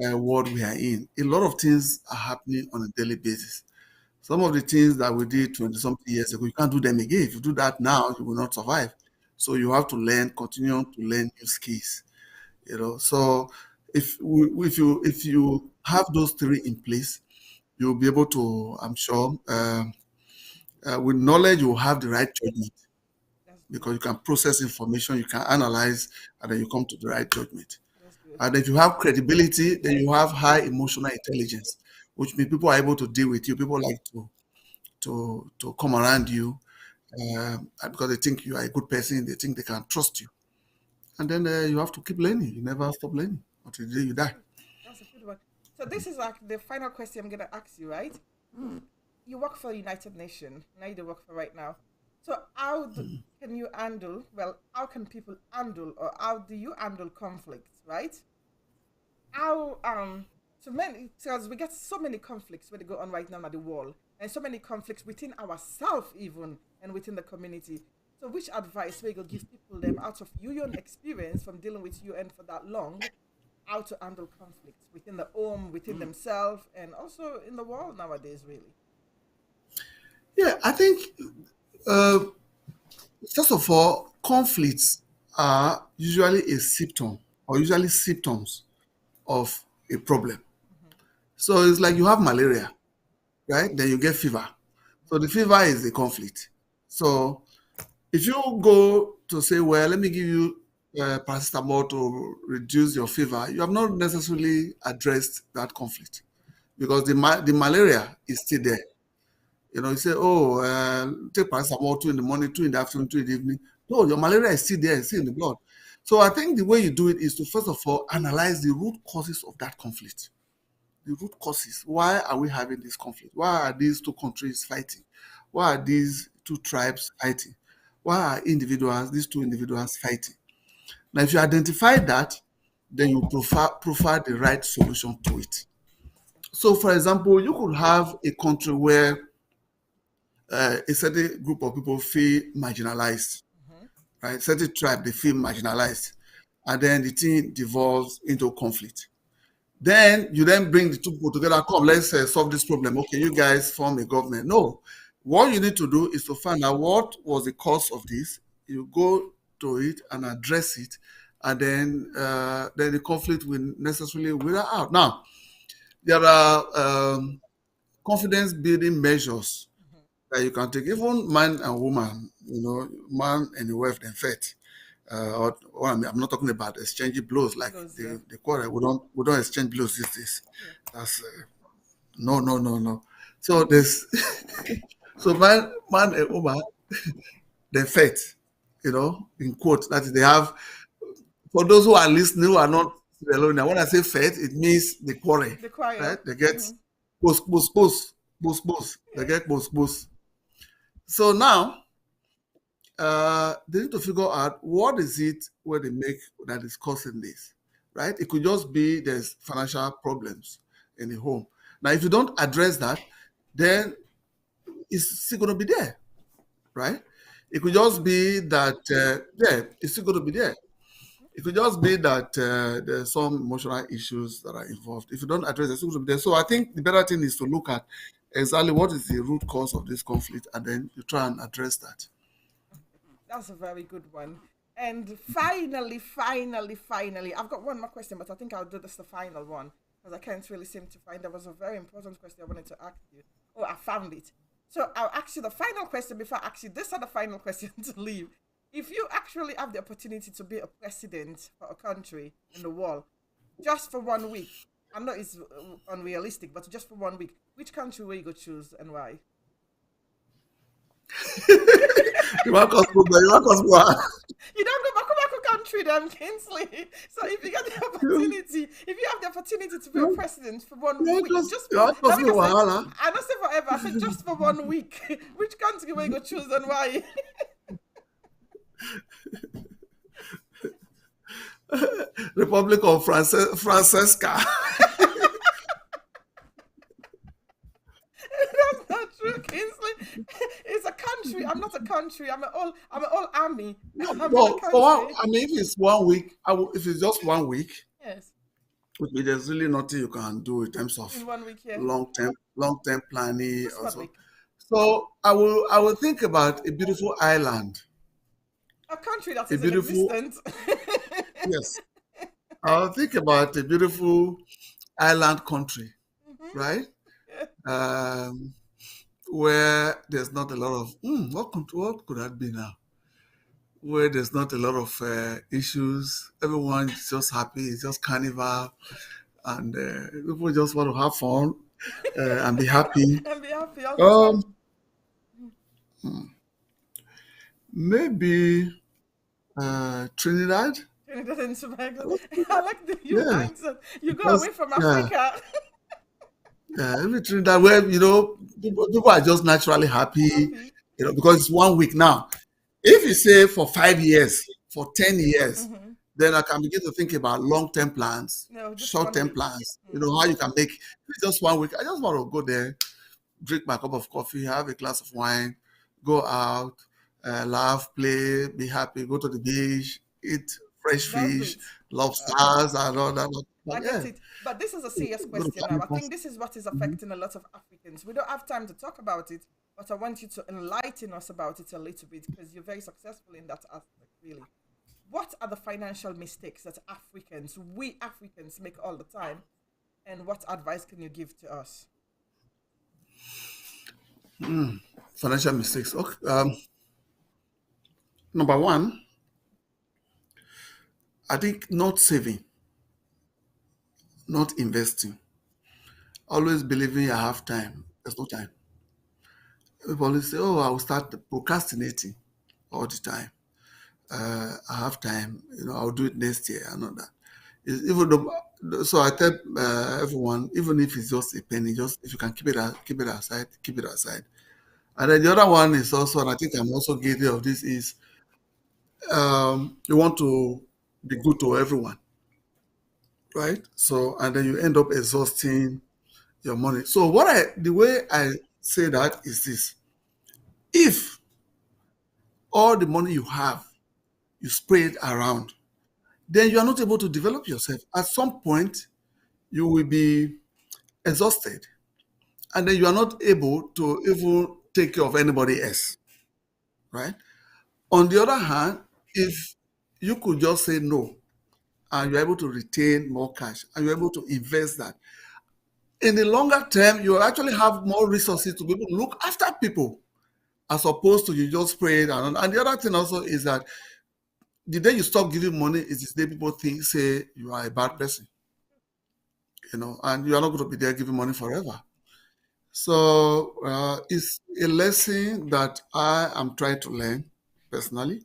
world we are in. A lot of things are happening on a daily basis. Some of the things that we did 20 something years ago, you can't do them again. If you do that now, you will not survive. So you have to continue to learn new skills. So if you have those three in place, you'll be able to, I'm sure, with knowledge, you will have the right judgment That's good. because you can process information, you can analyze, and then you come to the right judgment. That's good. And if you have credibility, then you have high emotional intelligence, which means people are able to deal with you. People like to come around you because they think you are a good person. They think they can trust you. and then you have to keep learning. You never stop learning until the day you die. That's a good one. So this is like the final question I'm gonna ask you, right? You work for the United Nations. Now you do work for right now. So can you handle? Well, how can people handle, or how do you handle conflicts, right? How so many, because we get so many conflicts where they go on right now at the wall, and so many conflicts within ourselves even, and within the community. So which advice we go give people them out of your own experience from dealing with UN for that long, how to handle conflicts within the home, within themselves, and also in the world nowadays, really. Yeah, I think uh, first of all, conflicts are usually a symptom or usually symptoms of a problem. Mm-hmm. So it's like you have malaria, right? Then you get fever. So the fever is a conflict. So if you go to say, well, let me give you paracetamol to reduce your fever, you have not necessarily addressed that conflict because the malaria is still there. You know, you say, oh, take paracetamol 2 in the morning, 2 in the afternoon, 2 in the evening. No, your malaria is still there, it's still in the blood. So I think the way you do it is to first of all analyze the root causes of that conflict. The root causes. Why are we having this conflict? Why are these two countries fighting? Why are these two tribes fighting? Why are these two individuals fighting? Now, if you identify that, then you prefer the right solution to it. So, for example, you could have a country where a certain group of people feel marginalized, Mm-hmm. right? Certain tribe they feel marginalized, and then the thing devolves into conflict. Then you then bring the two people together. Come, let's solve this problem. Okay, you guys form a government. No, what you need to do is to find out what was the cause of this. You go to it and address it, and then the conflict will necessarily wither out. Now there are confidence building measures Mm-hmm. that you can take, even man and woman. You know, man and the wife then fed. I'm not talking about exchanging blows like Blows, yeah. the quarrel. We don't exchange blows these days. Yeah. That's no, no, no, no. So there's so man and woman they fight, in quote. That is, they have, for those who are listening who are not alone. Now, when I say fight, it means the quarrel, The choir. right? They get Mm-hmm. post. They Yeah. get post. So now they need to figure out what is it where they make that is causing this, right? It could just be there's financial problems in the home. Now, if you don't address that, then it's still going to be there, right? It could just be that, yeah, it's still going to be there. It could just be that there's some emotional issues that are involved. If you don't address it, it's still going to be there. So I think the better thing is to look at exactly what is the root cause of this conflict, and then you try and address that. That's a very good one. And finally, I've got one more question, but I think I'll do this the final one because I can't really seem to find. There was a very important question I wanted to ask you. Oh, I found it. So I'll ask you the final question before I ask you this other final question to leave. If you actually have the opportunity to be a president for a country in the world, just for 1 week, I know it's unrealistic, but just for 1 week, which country will you go choose and why? You want us to you want us You don't go back to country, them Kingsley. So if you get the to opportunity, if you have the opportunity to be a president for you one want week, us just you for, want now us we to can say, wahala. I don't say forever. I said just for 1 week. Which country will you go choose and why? Republic of Francesca. That's not true, Kingsley. It's a country. I'm not a country. I'm an old army. No, I'm in a but for country. I mean, if it's 1 week, if it's just 1 week, Yes, there's really nothing you can do in terms of in 1 week, yeah. long term planning Just one also. week. So I will think about a beautiful island, A country that a is in beautiful existence. yes. I'll think about a beautiful island country, Hmm. right? Yeah. Um, where there's not a lot of what could that be now? Where there's not a lot of issues. Everyone is just happy. It's just carnival, and people just want to have fun and be happy. And be happy all the time. Um, maybe Trinidad. Trinidad and Tobago. I was, I like the new yeah, mindset. You go because away from yeah, Africa. yeah, every Trinidad where people are just naturally happy, Happy. because it's 1 week now. If you say for 5 years, for 10 years, Mm-hmm. then I can begin to think about long-term plans, No, just one short-term week. plans. Mm. How you can make. If it's just 1 week. I just want to go there, drink my cup of coffee, have a glass of wine, go out, laugh, play, be happy, go to the beach, eat fresh That's fish, it. Okay. lobsters, and all that. But I get yeah, it. But this is a serious go to question now. family I think party. this is what is Mhm. affecting a lot of Africans. We don't have time to talk about it, but I want you to enlighten us about it a little bit because you're very successful in that aspect, really. What are the financial mistakes that we Africans, make all the time? And what advice can you give to us? Financial mistakes. Okay. Number one, I think not saving, not investing, always believing I have time. There's no time. People always say, "Oh, I will start procrastinating all the time. I have time. I'll do it next year." And all that. Even though, so I tell everyone, even if it's just a penny, just if you can keep it aside, keep it aside. And then the other one is also, and I think I'm also guilty of this, is you want to be good to everyone, right? So, and then you end up exhausting your money. So, the way I say that is this: if all the money you have, you spread it around, then you are not able to develop yourself. At some point, you will be exhausted, and then you are not able to even take care of anybody else, right? On the other hand, if you could just say no, and you're able to retain more cash, and you're able to invest that, in the longer term, you actually have more resources to be able to look after people as opposed to you just spray it. And the other thing also is that the day you stop giving money is the day people say you are a bad person, and you are not going to be there giving money forever. So it's a lesson that I am trying to learn personally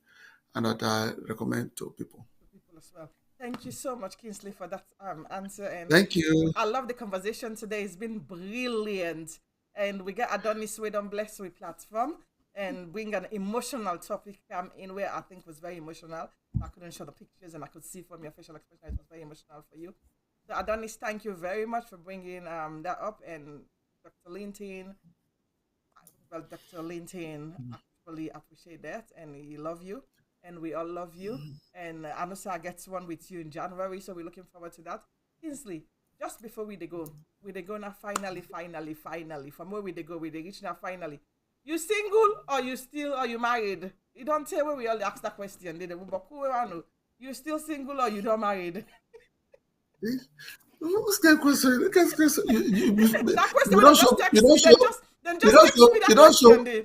and that I recommend to people. To people as well. Thank you so much, Kingsley, for that answer. And Thank you. I love the conversation today. It's been brilliant. And we got Adonis Wade on Bless We platform and bring an emotional topic in where I think was very emotional. I couldn't show the pictures and I could see from your facial expression it was very emotional for you. So Adonis, thank you very much for bringing that up. And Dr. Linton, well, Dr. Linton actually appreciate that and he love you and we all love you. And I know I get one with you in January, so we're looking forward to that. Kingsley, just before we they go now finally. From where we they reach now finally. You single or you married? You don't tell where we all ask that question. You still single or you don't married? What's that question? That question. That question You when they don't show. just You text don't me, show. then You just don't text show. me You that don't question. show.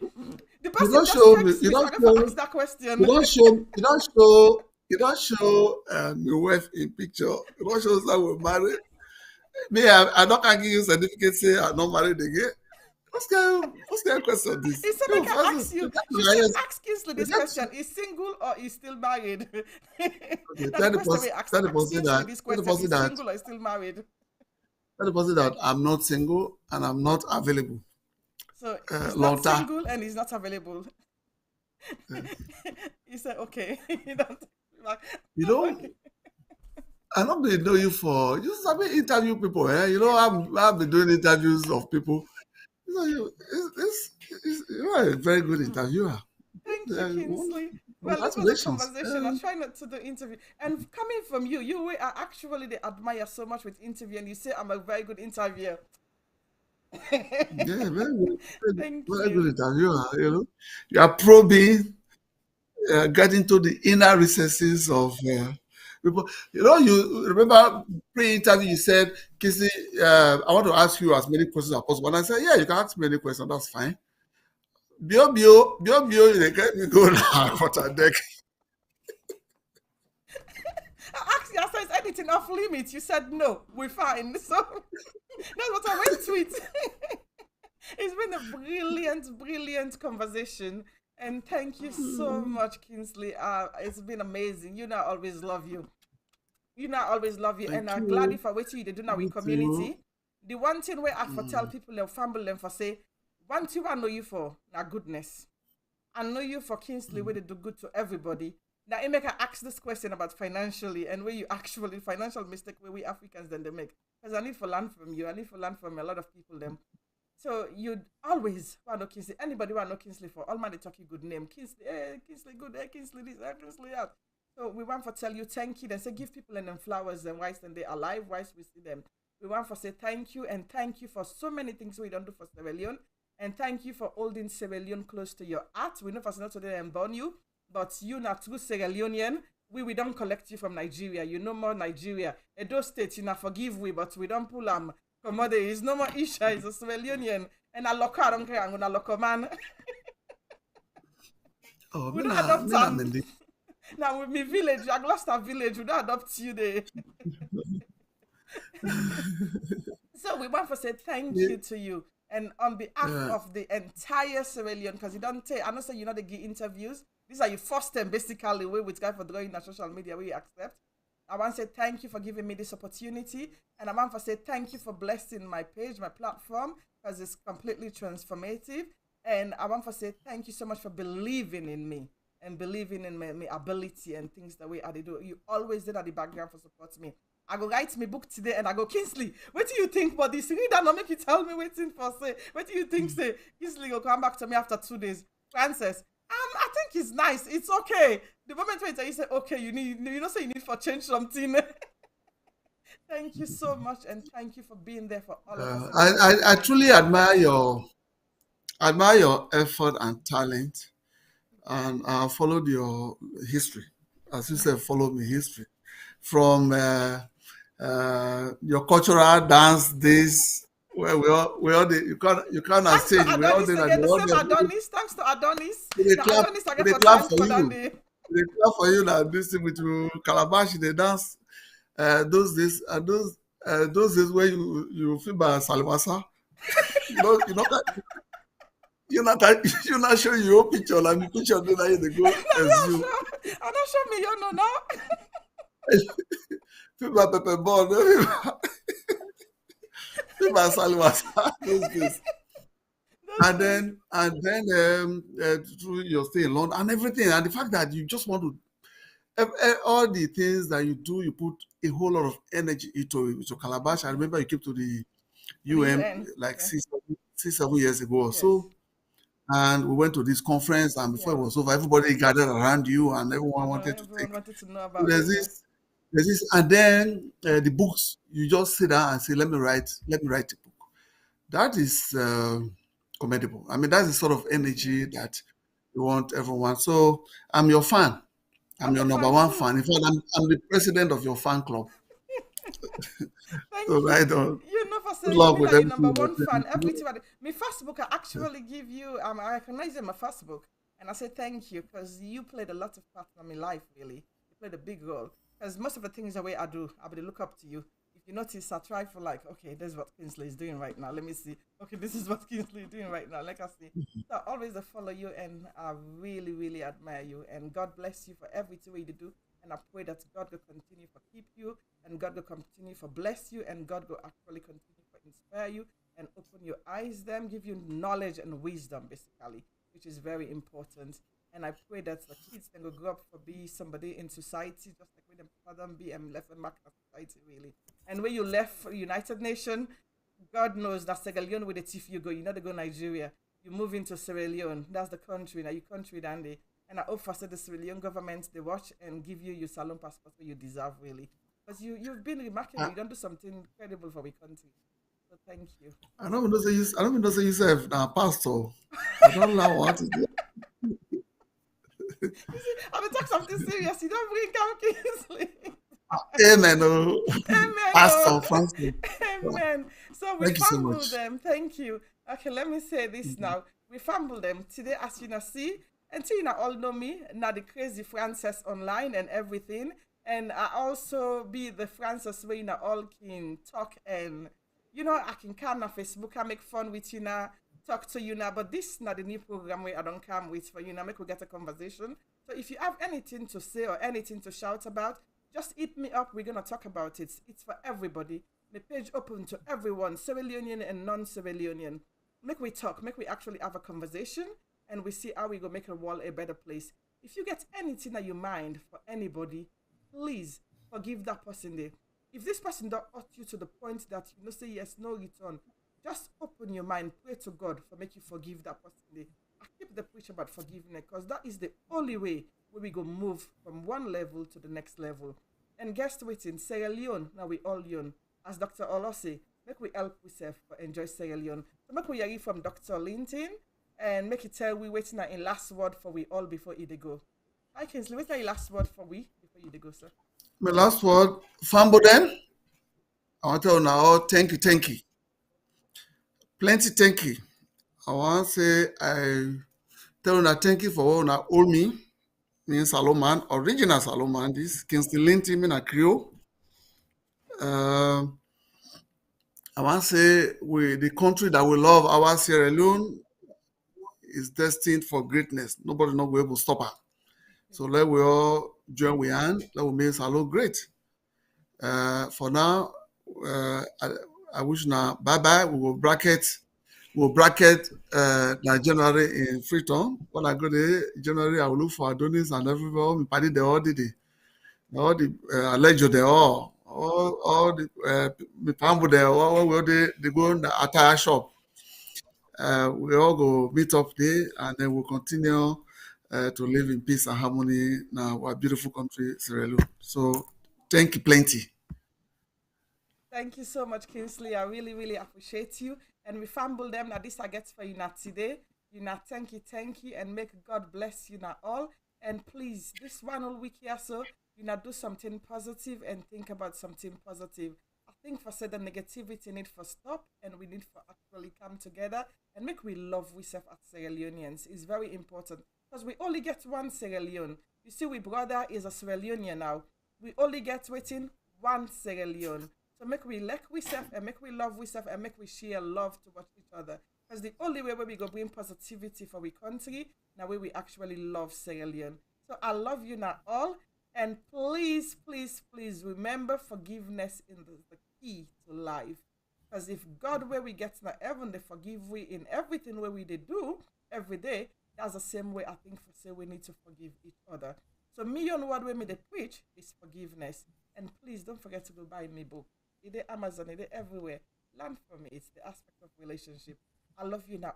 The You person don't just show me. text You me, so don't I got to show. ask that You question. don't show. You don't show. You don't show your wife in picture. You don't show that we're married. Me, I don't can give you certificate say I'm not married again. What's kind of question this? He said, You make I first ask you you. get She to said, highest. ask Kingsley You this get question. Is single or is still married? okay. That's the question we asked. Tell the Ask person Kingsley that. this Tell the question. person Is that. single or is still married? Tell the person that I'm not single and I'm not available. So he's not Long time. single and he's not available. He said, okay. You don't You know, okay. I not been know you for you sabi interview people, eh? I've been doing interviews of people. You are a very good interviewer. Thank you, Wonderful. Kingsley. Well, this was a Congratulations. conversation. I try not to do interview. And coming from you, are actually they admire so much with interview, and you say I'm a very good interviewer. Yeah, very good, Thank very good you. interviewer. You are probing, getting to the inner recesses of people. You remember pre-interview you said, Kissy, I want to ask you as many questions as possible. And I said, yeah, you can ask me any question. That's fine. Bio, you get me go now, quarter deck. I asked you, I said, is anything off limits? You said no, we're fine. So that's what I went to it. It's been a brilliant conversation. And thank you so much, Kingsley. It's been amazing. You know, I always love you. You know, I always love you, and Thank I'm glad you. if I wait till you do now with You too. community. The one thing where I for tell Mm. people and family them for say, one thing I know you for now goodness. I know you for Kingsley where they do good to everybody. Now it make I ask this question about financially and where you actually financial mistake where we Africans then they make. Because I need to learn from you. I need to learn from a lot of people them. So you'd always want to know Kingsley. Anybody want to know Kingsley for all man they talk you good name. Kingsley, Kingsley good, Kingsley this, Kingsley that. So we want to tell you thank you. Then say give people and them flowers and whilst then they alive, whilst we see them. We want to say thank you and thank you for so many things we don't do for Sierra Leone. And thank you for holding Sierra Leone close to your heart. We know for not today and born you, but you not true Sierra Leonean. We don't collect you from Nigeria. You know more Nigeria. Edo State, you not forgive we, but we don't pull commode. It's no more Isha, it's a Sierra Leonean. And I lock her, I don't care, I'm gonna lock a man. Oh, We don't adopt me na them. Mendi. Now with me village, I lost our village, we don't adopt you there. So we want to say thank Yeah. you to you. And on behalf Yeah. of the entire Sierra Leone, because you don't take, I know say you know they give interviews. These are your first time basically way with guy for drawing on social media where you accept. I want to say thank you for giving me this opportunity. And I want to say thank you for blessing my page, my platform, because it's completely transformative. And I want to say thank you so much for believing in me and believing in my ability and things the way I do. You always did at the background for support me. I go write my book today and I go, Kingsley, what do you think about this? Read that, not make you tell me waiting for say. What do you think, say? Kingsley will come back to me after 2 days. Frances, I think it's nice. It's okay. The moment when you say, okay, you know, say you need for change something. Thank you so much, and thank you for being there for all of us and I supporting me. truly admire your effort and talent, and I followed your history, as you said, follow me history from your cultural dance days where we all you can't on Thanks to stage we all Adonis did that again, the the one same there Adonis. Thanks to Adonis. they Now clap Adonis again they for clap thanks for for that you day. they clap for you that this thing with you calabash they dance those days where you feel by Salimasa you know that you're not showing your picture like the picture that they go No, as yeah, you sure. I don't show me, you know, no. feel by Pepper Ball feel by Salimasa those days. Those days. Through your stay in London and everything, and the fact that you just want to all the things that you do, you put a whole lot of energy into Calabash. I remember you came to the To the UM UN. like Yeah. 7 years ago or Yes. so, and we went to this conference. And before it Yes. was over, everybody gathered around you, and I everyone know wanted to take. everyone wanted to know So about me. Yeah. there's this, and then the books. You just sit down and say, let me write a book." That is commendable. I mean, that's the sort of Thank you. energy that you want everyone. So I'm your fan. I'm I'm your your number fan one too. fan. In fact, I'm the president of your fan club. So Thank you. right on. You know, for Good saying luck me with that you everything number you're one fan. doing. Everything. My first book, I actually give you. I recognize you in my first book, and I say thank you because you played a lot of part in my life. Really, you played a big role. Because most of the things the way I do, I will look up to you. If you notice, I try for like, okay, this is what Kingsley is doing right now. Let me see. Okay, this is what Kingsley is doing right now. Like I see. So I always follow you, and I really, really admire you. And God bless you for everything you do. And I pray that God will continue to keep you, and God will continue to bless you, and God will actually continue to inspire you and open your eyes, them, give you knowledge and wisdom, basically, which is very important. And I pray that the kids can go grow up for be somebody in society, just like when them father be and left and back in society, really. And when you left for United Nations, God knows that Sierra Leone with the teeth you go, you know they go Nigeria. You move into Sierra Leone, that's the country, now you country down there. And I hope for the Sierra Leone government they watch and give you your salon passport where you deserve really. Because you've been remarkable. I, You don't do something incredible for the country. So thank you. I don't know say you. I don't even know say yourself now, pastor. I don't know what to do. You see, I'm gonna talk something serious. You don't bring come Kingsley. Amen. Oh, Amen. Pastor Oh. Francis. Amen. So we Thank you so fumble much. them. Thank you. Okay, let me say this now. We fumble them today, as you know, see, and you know, all know me, now the crazy Frances online and everything. And I also be the Frances where you know all can talk and you know I can come on Facebook, I make fun with you now, talk to you now. But this is not the new program where I don't come with for you now, make we get a conversation. So if you have anything to say or anything to shout about, Just hit me up. We're gonna talk about it. It's for everybody. The page open to everyone, Sierra Leonean and non-Sierra Leonean. Make we talk. Make we actually have a conversation, and we see how we go make the world a better place. If you get anything that you mind for anybody, please forgive that person there. If this person don't hurt you to the point that you know say yes, no return, just open your mind, pray to God for make you forgive that person there. I keep the preach about forgiveness because that is the only way where we go move from one level to the next level. And guest waiting, Sierra Leone, now we all Leone. As Dr. Olo say, make we help ourselves for enjoy Sierra Leone. So make we hear from Dr. Linton and make it tell we waiting in last word for we all before he dey go. Hi Kingsley, wait your last word for we before you dey go, sir. My last word, Fambo then. I want to tell you now, thank you. Plenty thank you. I want to say, I tell you now, thank you for what you owe me. Me Salomon, original Salomon, this Kingsley Lington, me na Creole. I want to say, we the country that we love, our Sierra Leone, is destined for greatness. Nobody not be able to stop her. So let we all join we hand, let we make Salon great. For now, I wish now bye bye. We will bracket January in Freetown. When I go there, January, I will look for Adonis and everyone. Me party the all the alleged they all the me pambo there all where they go in the attire shop. We all go meet up there and then we'll continue to live in peace and harmony in our beautiful country, Sierra Leone. So thank you plenty. Thank you so much, Kingsley. I really, really appreciate you. And we fumble them. Now, this I get for you now today. You now thank you, and make God bless you now all. And please, this one whole week here, so you now do something positive and think about something positive. I think for said the negativity need for stop, and we need for actually come together and make we love we self as Sierra Leoneans. It's very important because we only get one Sierra Leone. You see, we brother is a Sierra Leonean now. We only get waiting one Sierra Leone. So make we like we self and make we love we self and make we share love towards each other. Because the only way where we go bring positivity for we country, now where we actually love Sierra Leone. So I love you now all. And please, please, please remember forgiveness in the key to life. Because if God where we get to heaven, they forgive we in everything where we they do every day, that's the same way I think for say we need to forgive each other. So me on what way me they preach is forgiveness. And please don't forget to go buy me book. It is Amazon, it is everywhere. Learn from it. It's the aspect of relationship. I love you now.